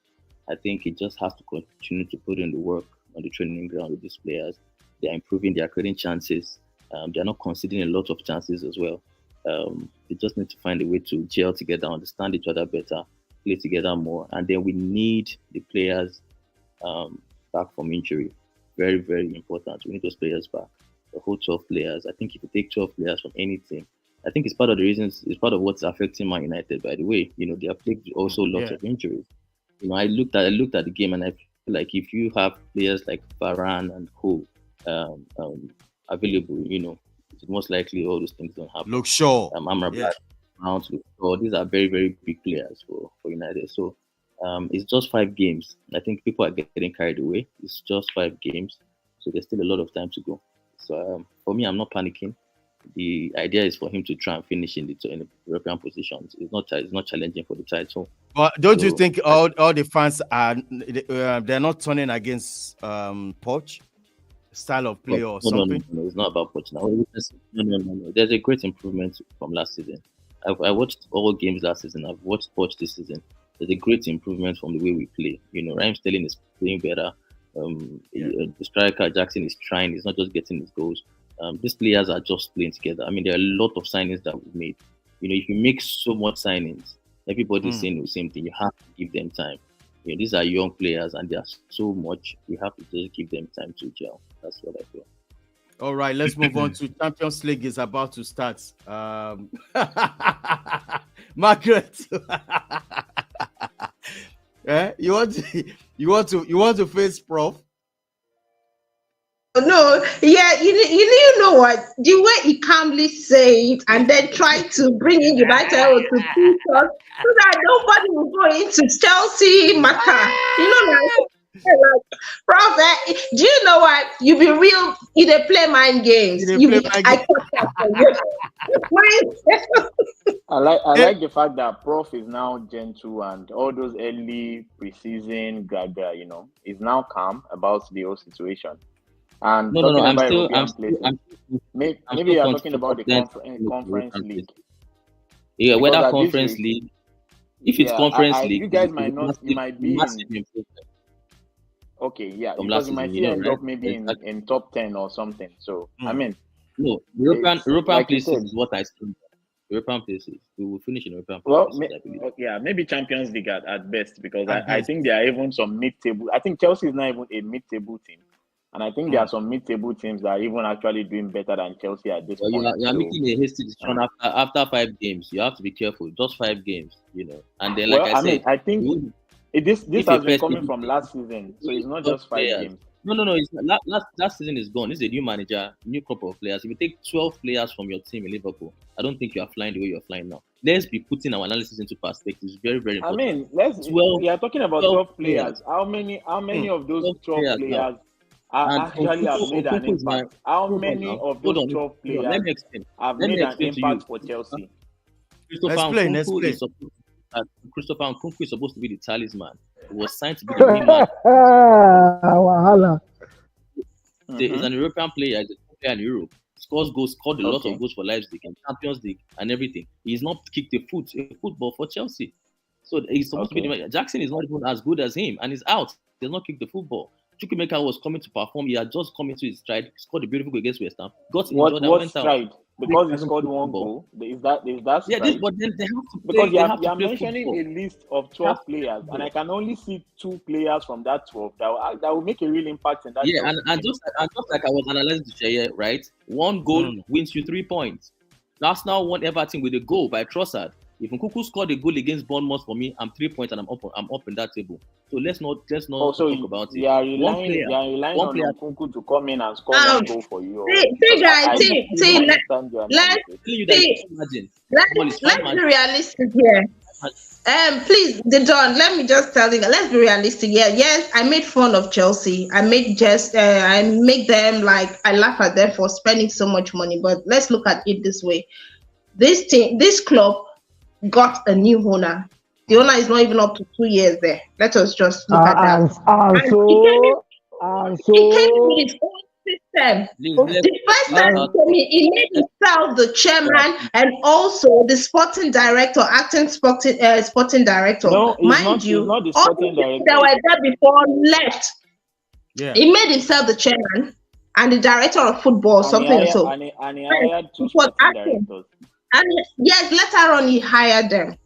I think he just has to continue to put in the work on the training ground with these players. They are improving, they are creating chances. They are not conceding a lot of chances as well. They just need to find a way to gel together, understand each other better, play together more. And then we need the players back from injury. Very, very important. We need those players back. The whole 12 players. I think if you take 12 players from any team, I think it's part of the reasons, it's part of what's affecting Man United, by the way. They are plagued also lots of injuries. I looked at the game, and I feel like if you have players like Varane and Co available, it's most likely all those things don't happen. Look Shaw, Mount, these are very, very big players for United. So it's just 5 games. I think people are getting carried away. It's just 5 games, so there's still a lot of time to go. So for me, I'm not panicking. The idea is for him to try and finish in the European positions. It's not challenging for the title. But don't you think all the fans they're not turning against Poch style of play or something? No, it's not about Poch now. No. There's a great improvement from last season. I watched all games last season. I've watched Poch this season. There's a great improvement from the way we play. Raheem Sterling is playing better. The striker Jackson is trying. He's not just getting his goals. These players are just playing together. I mean, there are a lot of signings that we've made. You know, if you make so much signings, everybody's saying the same thing. You have to give them time. You know, these are young players, and there's so much. We have to just give them time to gel. That's what I feel. All right, let's move on to Champions League is about to start. Margaret, you want to face Prof? No, yeah, you know what? The way he calmly say it and then try to bring in United to teach us so that nobody will go into Chelsea matter. You know, like, Prof, do you know what? You be real, you dey play mind games. I like the fact that Prof is now gentle and all those early preseason Gaga, you know, is now calm about the whole situation. And maybe you are talking about the conference league. Yeah, whether conference league. If it's conference league, you guys might not. You might be in, okay, yeah, because you might end up maybe in top 10 or something. So I mean, no, European like places is what I think. European places, we will finish in European places. Well, maybe Champions League at best, because I think there are even some mid-table. I think Chelsea is not even a mid-table team. And I think there are some mid-table teams that are even actually doing better than Chelsea at this point. You are making a hasty decision after 5 games. You have to be careful. Just 5 games, you know. And then, like I said, I think this has been coming from last season, so it's not just 5 games. No. It's last season is gone. This is a new manager, new group of players. If you take 12 players from your team in Liverpool, I don't think you are flying the way you're flying now. Let's be putting our analysis into perspective. It's very, very important. I mean, we are talking about 12 players. How many of those 12 players actually have made an impact? How many of those 12 players have made an impact for Chelsea? Explain. Christopher Nkunku is supposed to be the talisman. He was signed to be the main man. He's an European player. He's a player in Europe. Scores goals, scored a lot of goals for Leipzig and Champions League and everything. He's not kicked a football for Chelsea. So he's supposed to be the man. Jackson is not even as good as him, and he's out. He has not kicked the football. Chukwuemeka was coming to perform. He had just come into his stride, scored a beautiful goal against West Ham. Got injured and went out. Because he scored one goal. Is that yeah, but then they have to play. Because you are mentioning football. A list of 12 players, and I can only see 2 players from that 12 that will make a real impact in that. Yeah, and just like I was analyzing the share, right? 1 goal wins you 3 points. Arsenal won Everton with a goal by Trossard. If Nkunku scored a goal against Bournemouth for me, I'm 3 points and I'm up in that table. So let's not talk about it. You are relying on Nkunku to come in and score one goal for you. Let's be realistic here. Please, Don, let me just tell you, let's be realistic. Yeah, yes, I made fun of Chelsea. I make them like I laugh at them for spending so much money. But let's look at it this way: this club got a new owner. The owner is not even up to 2 years there. Let us just look at that. He came with his own system. The first time he made himself the chairman and also the sporting director, acting sporting director. No, mind you, all the people that were there before left. Yeah. He made himself the chairman and the director of football, and he hired 2 sporting directors. And yes, later on he hired them.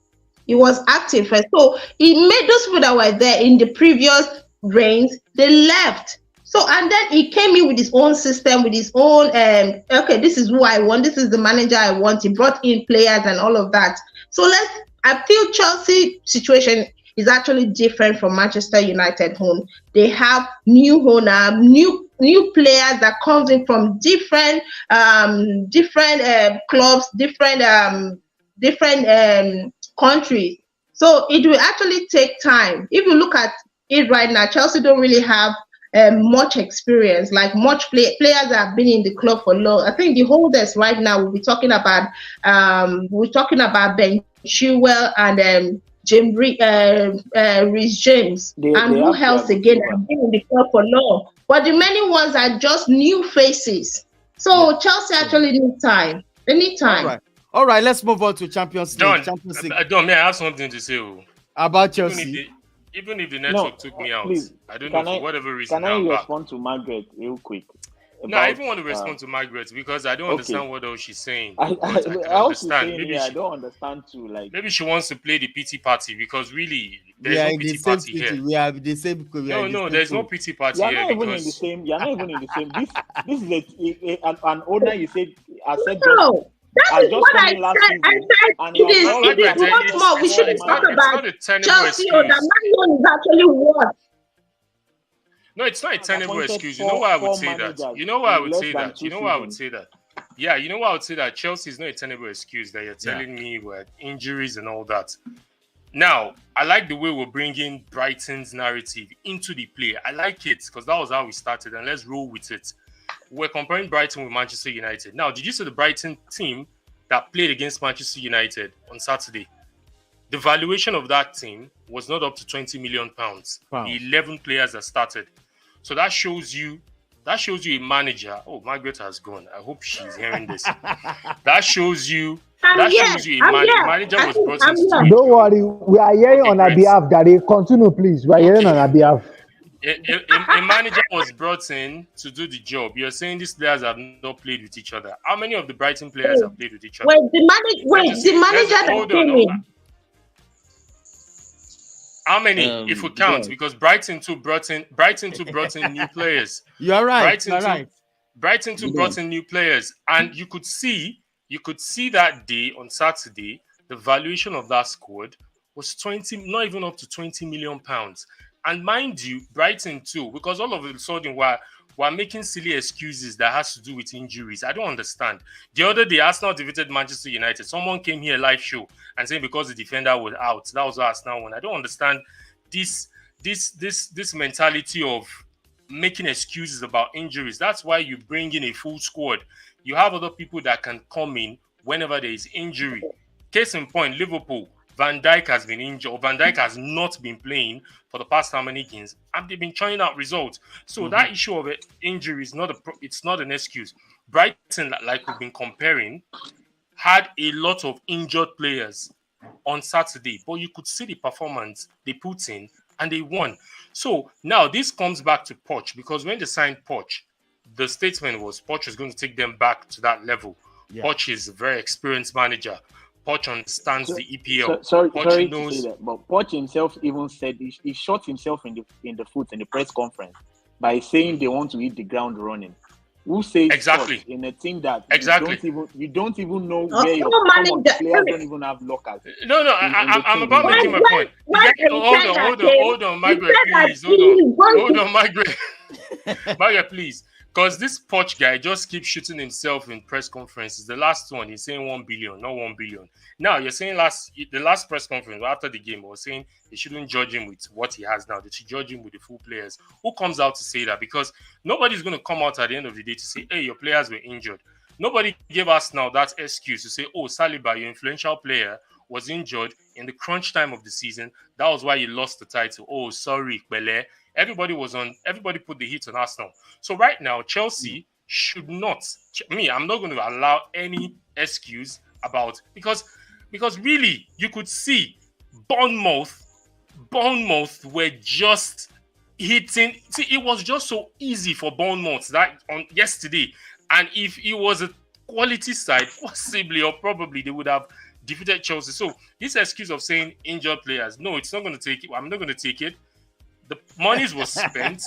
He was active first. So he made those people that were there in the previous reigns, they left. So and then he came in with his own system, with his own okay, this is who I want, this is the manager I want. He brought in players and all of that. So I feel Chelsea situation is actually different from Manchester United home. They have new owner, new players that comes in from different clubs, different countries. So it will actually take time. If you look at it right now, Chelsea don't really have much experience, like much players that have been in the club for long. I think the holders right now we'll be talking about Ben Chilwell and Reece James, and who else again have been in the club for long. But the many ones are just new faces. So Chelsea actually need time. They need time. All right, let's move on to Champions League. Don, may I have something to say? About Chelsea? Even if the network took me out, please, I don't know, for whatever reason. Can I respond to Margaret real quick? No, I even want to respond to Margaret because I don't understand what else she's saying. I understand. Maybe I don't understand too. Like, maybe she wants to play the pity party because really there's no pity party here. We are the same. No, there's no pity party here. You're not even in the same. This is an owner. You said I said. No. That is what I said. It is much more. We shouldn't talk about Chelsea or that Man is actually what. No, it's not a tenable excuse. You know why I would say that? You know why I would say that? You know why I would say that? Yeah, you know why I would say that? Chelsea is not a tenable excuse that you're telling me with injuries and all that. Now, I like the way we're bringing Brighton's narrative into the play. I like it because that was how we started, and let's roll with it. We're comparing Brighton with Manchester United. Now, did you see the Brighton team that played against Manchester United on Saturday? The valuation of that team was not up to £20 million. Wow. The 11 players that started. So that shows you a manager. Oh, Margaret has gone. I hope she's hearing this. That shows you a manager was brought in. Don't worry, we are hearing on our behalf, Daddy. Continue, please. We are hearing on our behalf. A manager was brought in to do the job. You're saying these players have not played with each other. How many of the Brighton players have played with each other? The manager that came in. How many, if we count? Because Brighton too brought in new players. You're right. Brighton too brought in new players, and you could see that day on Saturday the valuation of that squad was not even up to £20 million. And mind you, Brighton too, because all of a sudden we're making silly excuses that has to do with injuries. I don't understand. The other day, Arsenal defeated Manchester United. Someone came here live show and saying because the defender was out, that was why Arsenal won. I don't understand this mentality of making excuses about injuries. That's why you bring in a full squad. You have other people that can come in whenever there is injury. Case in point, Liverpool. Van Dijk has been injured. Van Dijk has not been playing for the past how many games, and they've been churning out results. So that issue of injury is it's not an excuse. Brighton, like we've been comparing, had a lot of injured players on Saturday, but you could see the performance they put in, and they won. So now this comes back to Poch, because when they signed Poch, the statement was Poch is going to take them back to that level. Yeah. Poch is a very experienced manager. Poch understands the EPL. Sorry to say that, but Poch himself even said he shot himself in the foot in the press conference by saying they want to hit the ground running. Who says exactly in a team that you don't even know where your players don't even have lockers? No, I'm about making my point. Hold on, Margaret, please. Hold on, Margaret. Margaret, please. Because this Poch guy just keeps shooting himself in press conferences. The last one, he's saying 1 billion, not 1 billion. Now, you're saying the last press conference after the game, was saying they shouldn't judge him with what he has now. They should judge him with the full players. Who comes out to say that? Because nobody's going to come out at the end of the day to say, hey, your players were injured. Nobody gave us now that excuse to say, oh, Saliba, your influential player, was injured in the crunch time of the season. That was why you lost the title. Oh, sorry, Bele. Everybody put the heat on Arsenal. So right now, Chelsea should not. I'm not going to allow any excuse about because really you could see Bournemouth were just hitting. See, it was just so easy for Bournemouth that on yesterday, and if it was a quality side, possibly or probably they would have defeated Chelsea. So this excuse of saying injured players, no, it's not going to take it. I'm not going to take it. The monies was spent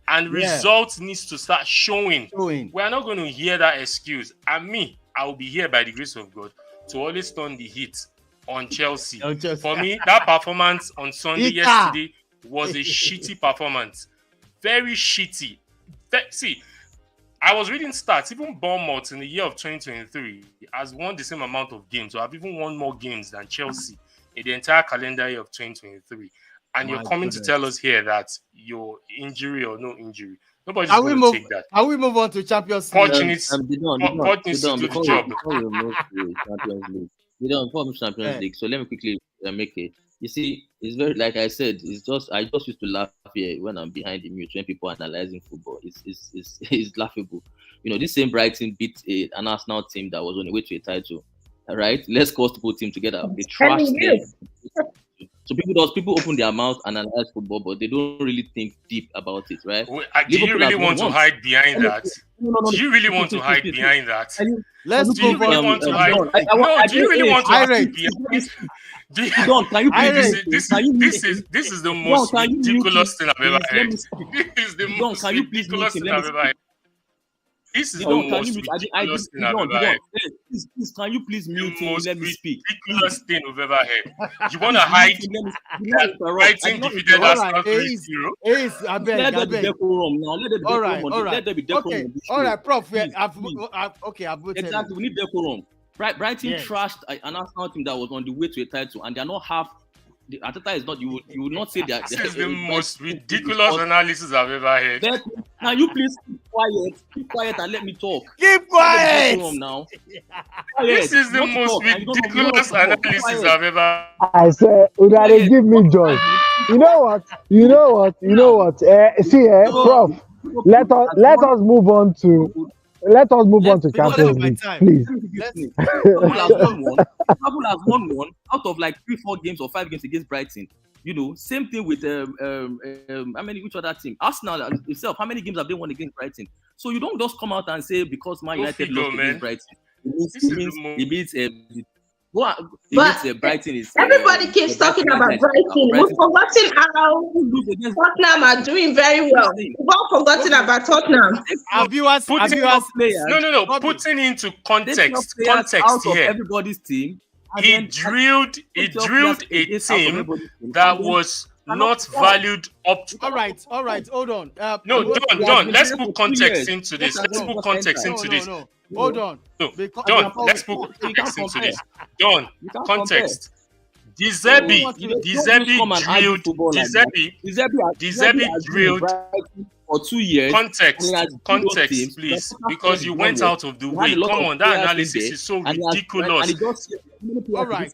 and results needs to start showing. We are not going to hear that excuse. And me, I will be here by the grace of God to always turn the heat on Chelsea. For me, that performance on Sunday yesterday was a shitty performance. Very shitty. See, I was reading stats. Even Bournemouth in the year of 2023 has won the same amount of games, or have even won more games than Chelsea in the entire calendar year of 2023. And you're coming to tell us here that your injury or no injury. Nobody's going to take that. Can we move on to Champions League? Poch needs to do the job. Before we move to Champions League, so let me quickly make it. You see, it's very, like I said, I just used to laugh here when I'm behind the mute when people are analyzing football. It's laughable. You know, this same Brighton beat an Arsenal team that was on the way to a title. All right, let's call the team together. They trashed them. So people open their mouth and analyze football, but they don't really think deep about it, right? Do you really want to hide behind that? Do you really want to hide behind that? Let's do you really want to hide? No, do you really want to hide behind? This is the most ridiculous thing I've ever heard. This is the most ridiculous thing I've ever heard. This is the most ridiculous thing I've ever heard. Please, can you please mute me? Let me speak. Ridiculous thing we've ever heard. You want to hide that Brighton defeated Arsenal 3-0? Let there be decorum now. All right. Let there be decorum. All right, Prof. I've voted. Exactly. We need decorum. Brighton trashed an Arsenal team that was on the way to a title, and they're not half. The Arteta is not. You would not say that. This is the most ridiculous analysis I've ever heard. Can you please keep quiet and let me talk? Keep quiet now. This is the most ridiculous analysis I've ever. I said, Udare, give me joy. You know what? Prof. Let us move on to. Let us move on to Champions League, please. Liverpool has won one out of like 3-4 games or 5 games against Brighton. Same thing with which other team? Arsenal itself. How many games have they won against Brighton? So you don't just come out and say because Man United lost against Brighton. It means Brighton is. Everybody keeps talking about Brighton. We've forgotten how Tottenham are doing very well. We've all forgotten about Tottenham. No. Putting into context here. Everybody's team. He drilled a team that was not valued up to. All right, hold on. Don, let's put context into this. Hold on. Don, let's put context into this. Don, context. De Zerbi drilled for 2 years. Context, please, because you went out of the way. Come on, that analysis is so ridiculous. All right.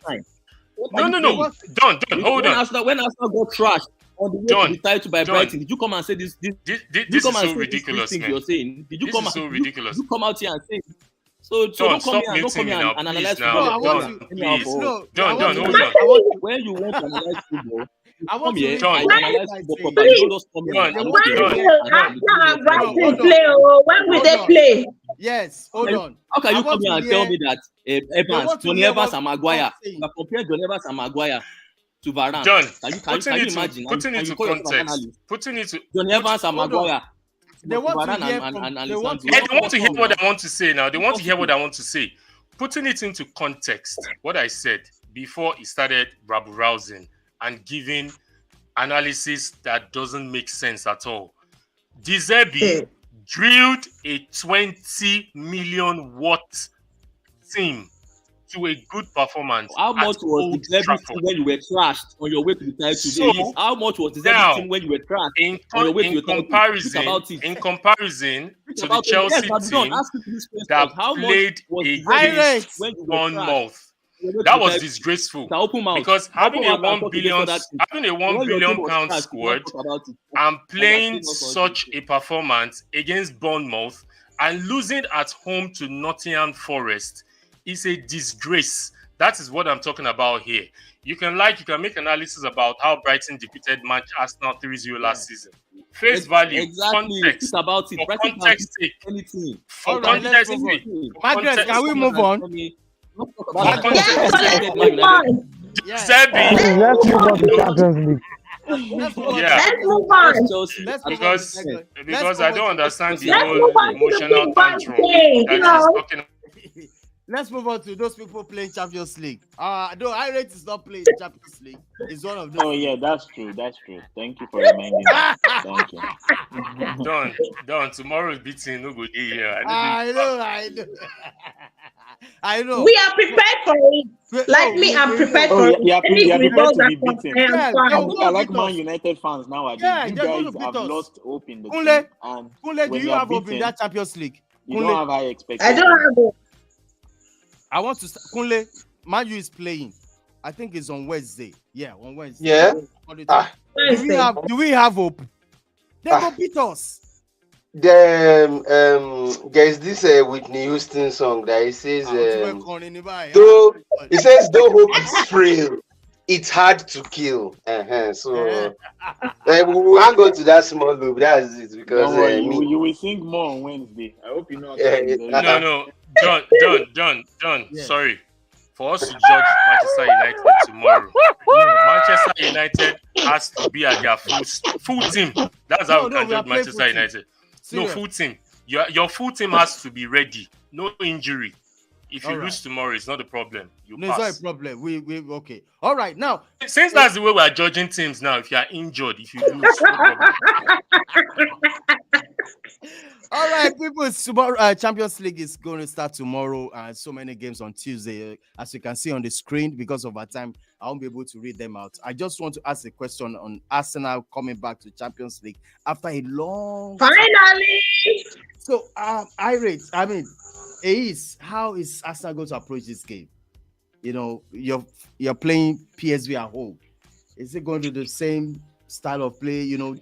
No. Don, hold on. When Arsenal got trashed on the way to the title by Brighton, did you come and say this? This is so ridiculous, man. You're saying? Did you this come? Is so ridiculous. You come out here and say. So don't come here and analyze football. Don, hold on. When you want to analyze football, I want to analyze football properly. Don't just come here. When will they play? Yes, hold on. How can you come here and tell me that Tony Evans and Maguire? You are comparing Tony Evans and Maguire to Varane. John, can you imagine? Putting into context. Tony Evans and Maguire. They want to hear what I want to say now. They want to hear what I want to say. Putting it into context, what I said before he started rabble-rousing and giving analysis that doesn't make sense at all. De Zerbi drilled a 20 million watt team to a good performance. How much was the Zerbi team when you were trashed on your way to the title? How much was the Zerbi team when you were trashed on your way to the title? In comparison to the Chelsea team that played against Bournemouth. That was disgraceful because having a £1 billion squad and playing such a performance against Bournemouth and losing at home to Nottingham Forest is a disgrace. That is what I'm talking about here. You can make analysis about how Brighton defeated Arsenal 3-0 last season. Face value, context. About it. For context sake. For context sake. Margaret, can we move on? Let's move on to Champions League. Let's move on. Because I don't understand the whole emotional tantrum that is talking. Let's move on to those people playing Champions League. Though I rate is not playing Champions League. It's one of them. Oh yeah, that's true. Thank you for reminding me. Thank you. Don, tomorrow's beating no good here. I know. We are prepared for it. Like me, I'm prepared for it. You prepared to be beaten. I like Man United fans nowadays. You guys have lost hope in the team. Kunle, do you have hope in that Champions League? You don't have high expectations. I don't have hope. I want to start. Kunle, Man U is playing. I think it's on Wednesday. Yeah, on Wednesday. Yeah. Do we have hope? They will beat us. There's this Whitney Houston song that it says, though hope is frail, it's hard to kill. So we won't go to that small loop. That's it because you will sing more on Wednesday. I hope you know. No, John. Yeah. Sorry. For us to judge Manchester United tomorrow, Manchester United has to be at their full team. That's how we can judge Manchester United. No, full team. Your full team has to be ready. No injury. If you lose tomorrow, it's not a problem. It's not a problem. We okay. All right. Now, since that's the way we are judging teams now, if you are injured, if you lose, no problem. All right, people. Tomorrow, Champions League is going to start tomorrow, and so many games on Tuesday. As you can see on the screen, because of our time, I won't be able to read them out. I just want to ask a question on Arsenal coming back to Champions League after a long. Finally. So, how is Arsenal going to approach this game? You know, you're playing PSV at home. Is it going to be the same style of play? You know,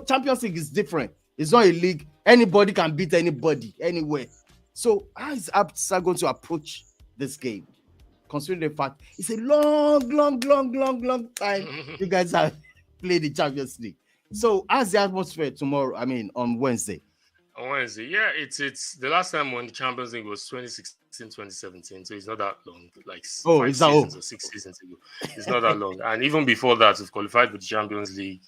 Champions League is different. It's not a league. Anybody can beat anybody anywhere. So how is Arsenal going to approach this game? Considering the fact it's a long time you guys have played the Champions League. So how's the atmosphere tomorrow? On Wednesday. On Wednesday, yeah, it's the last time when the Champions League was 2016, 2017, so it's not that long, like 5 seasons or 6 seasons ago. It's not that long, and even before that, we've qualified for the Champions League.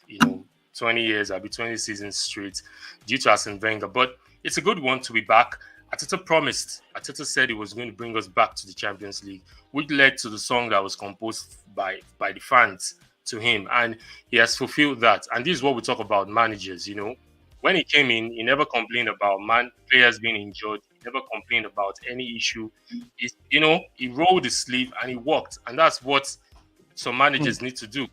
20 years, I'll be 20 seasons straight due to Arsene Wenger. But it's a good one to be back. Arteta promised. Arteta said he was going to bring us back to the Champions League, which led to the song that was composed by the fans to him, and he has fulfilled that. And this is what we talk about managers. When he came in, he never complained about players being injured. He never complained about any issue. He rolled his sleeve and he worked, and that's what some managers need to do.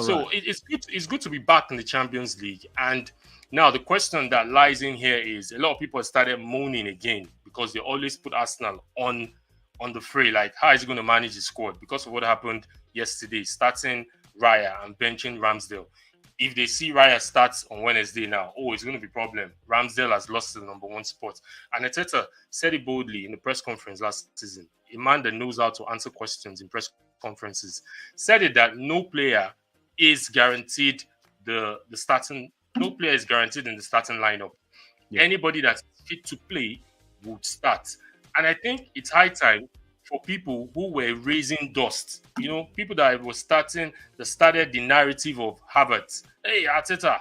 So it's good to be back in the Champions League. And now the question that lies in here is a lot of people started moaning again because they always put Arsenal on the fray. Like, how is he going to manage the squad? Because of what happened yesterday, starting Raya and benching Ramsdale. If they see Raya starts on Wednesday now, it's going to be a problem. Ramsdale has lost the number 1 spot. And Arteta said it boldly in the press conference last season. A man that knows how to answer questions in press conferences said it that no player is guaranteed the starting. No player is guaranteed in the starting lineup. Yeah. Anybody that's fit to play would start. And I think it's high time for people who were raising dust. People that were started the narrative of Havertz. Hey, Arteta,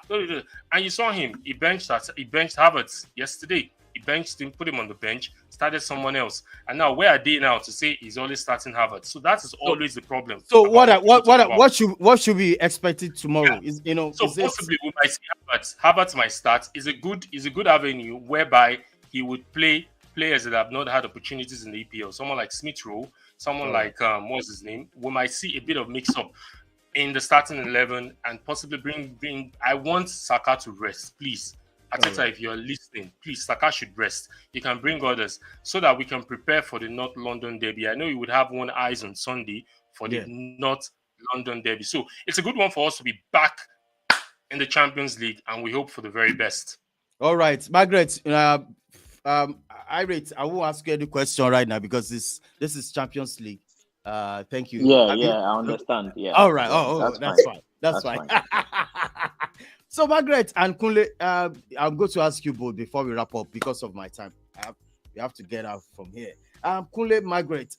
and you saw him. He benched Havertz yesterday. He benched him, put him on the bench, started someone else, and now where are they now to say he's always starting Havertz? So that is always the problem. So what should be expected tomorrow? Yeah. Possibly we might see Havertz. Havertz might start. Is a good avenue whereby he would play players that have not had opportunities in the EPL. Someone like Smith Rowe, someone like what's his name? We might see a bit of mix-up in the starting 11 and possibly bring. I want Saka to rest, please. Arteta, if you're listening, please, Saka should rest. You can bring others so that we can prepare for the North London derby. I know you would have one eyes on Sunday for the North London derby. So it's a good one for us to be back in the Champions League, and we hope for the very best. All right, Margaret. I won't ask you any question right now because this is Champions League. Thank you. I understand. Yeah. All right. That's fine. So, Margaret and Kunle, I'm going to ask you both before we wrap up because of my time. We have to get out from here. Kunle, Margaret,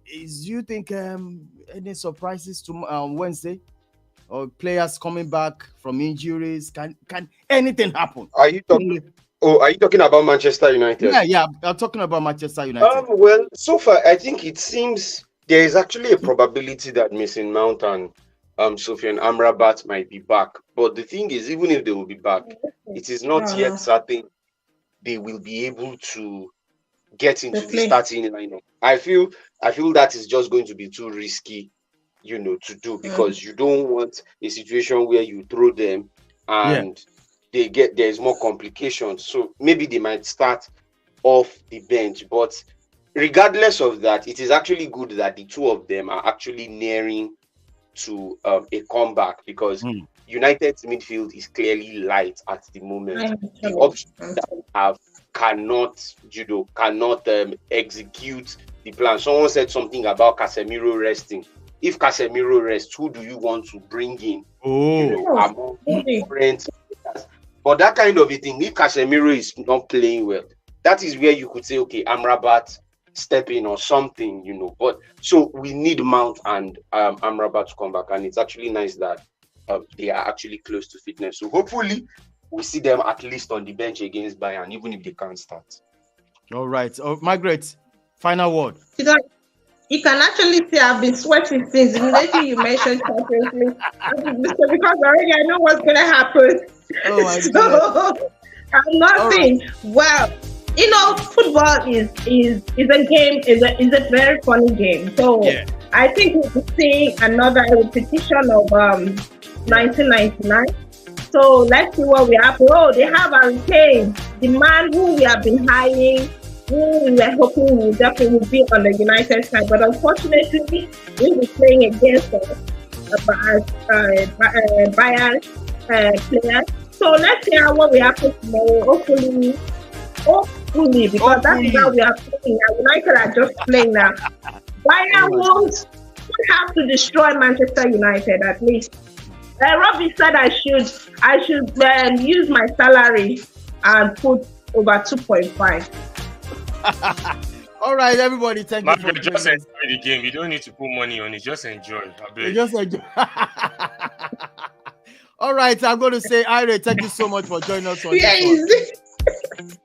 you think any surprises to Wednesday? Or players coming back from injuries? Can anything happen? Are you talking about Manchester United? Yeah, I'm talking about Manchester United. Well, so far, I think it seems there is actually a probability that Mason Mount and Sofiane Amrabat might be back. But the thing is, even if they will be back, it is not yet certain they will be able to get into the starting lineup. I feel that is just going to be too risky, to do, because you don't want a situation where you throw them and there's more complications. So maybe they might start off the bench. But regardless of that, it is actually good that the two of them are actually nearing to a comeback, because United's midfield is clearly light at the moment. The options that we have cannot execute the plan. Someone said something about Casemiro resting. if Casemiro rests, who do you want to bring in? Oh, among friends. But that kind of a thing, if Casemiro is not playing well, that is where you could say, okay, Amrabat step in or something, But so we need Mount and Amrabat to come back, and it's actually nice that they are actually close to fitness. So hopefully we see them at least on the bench against Bayern, even if they can't start. All right. Margaret, final word. You can actually see I've been sweating since immediately you mentioned Champions League. Because already I know what's going to happen. Oh my God. I'm nothing. Right. Well, football is a game, is a very funny game. So yeah. I think we'll be seeing another repetition of 1999. So let's see what we have. Oh, they have Harry Kane, the man who we have been hiring, who we were hoping will definitely be on the United side. But unfortunately, we'll be playing against Bayern players. So let's see what we happen tomorrow. Hopefully, because that is how we are playing now. United are just playing now. Bayern won't have to destroy Manchester United at least. Robbie said I should use my salary and put over 2.5. All right, everybody, thank you for just enjoy the game. You don't need to put money on it. Just enjoy. Just enjoy. All right, I'm going to say, Ira, thank you so much for joining us on this one.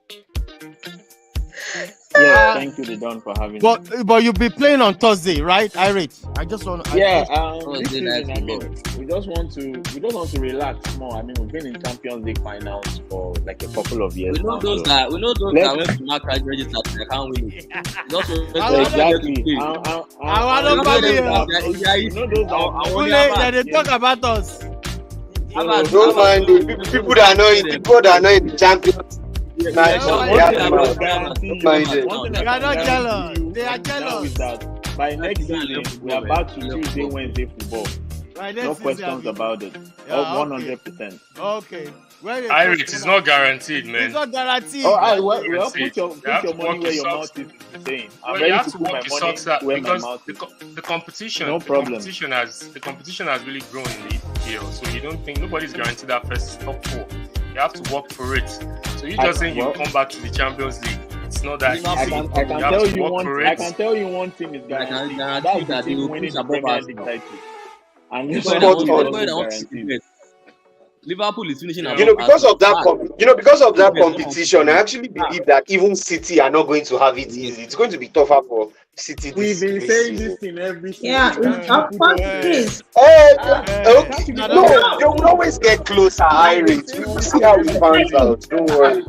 Yeah, thank you, Don, for having me. But you'll be playing on Thursday, right? I just want to. This season, we just want to relax more. I mean, we've been in Champions League finals for like a couple of years. We know those that went to mark register. I can't win. Exactly. They talk about us. Don't mind the people that are not in the Champions. They are not jealous. They are jealous. That by next season, we are back to Tuesday, Wednesday football. No questions about it. 100%. Okay. Irish, it's not guaranteed, man. It's not guaranteed. Well, put your money where your mouth is saying. I'm ready to put my money where my mouth is. The competition, no problem. The competition has really grown in the EPL, so you don't think nobody's guaranteed that first top 4. You have to work for it. So you just saying you come back to the Champions League. It's not that easy. I can tell you one thing is guaranteed. That's the team winning the Premier League title. And guaranteed. Liverpool is finishing. Because of that competition, I actually believe that even City are not going to have it easy. It's going to be tougher for City. We've been saying this in every season. Yeah, of course it is. Okay. No, they will always get closer. We'll see how we find out. Don't worry.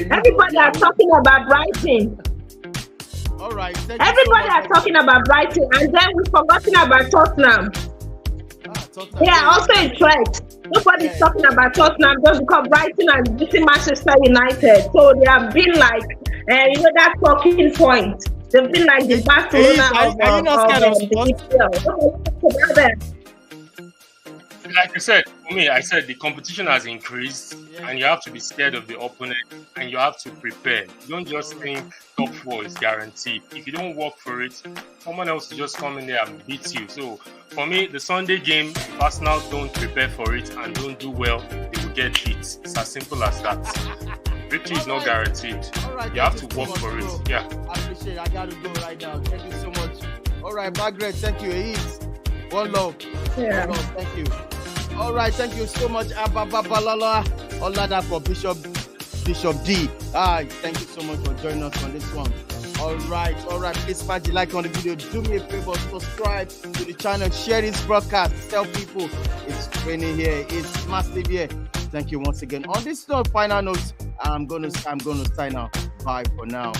Everybody are talking about Brighton. All right. Everybody are talking about Brighton, and then we've forgotten about Tottenham. They are also in threat. Nobody's talking about Tottenham just because Brighton are beating Manchester United. So they have been like, that talking point. They've been like the Barcelona of the EPL. Like I said, for me, I said the competition has increased, and you have to be scared of the opponent, and you have to prepare. You don't just think top 4 is guaranteed. If you don't work for it, someone else will just come in there and beat you. So for me, the Sunday game, if Arsenal don't prepare for it and don't do well, they will get beat. It's as simple as that. Victory is not guaranteed. You have to work for it. Yeah. I appreciate it. I got to go right now. Thank you so much. All right, Margaret, thank you. One love. Yeah. One love. Thank you. All right, thank you so much, Ababalala. Olada for Bishop D. Thank you so much for joining us on this one. All right. Please smash the like on the video. Do me a favor, subscribe to the channel, share this broadcast, tell people it's raining here, it's massive here. Thank you once again. On this final note, I'm gonna sign out. Bye for now.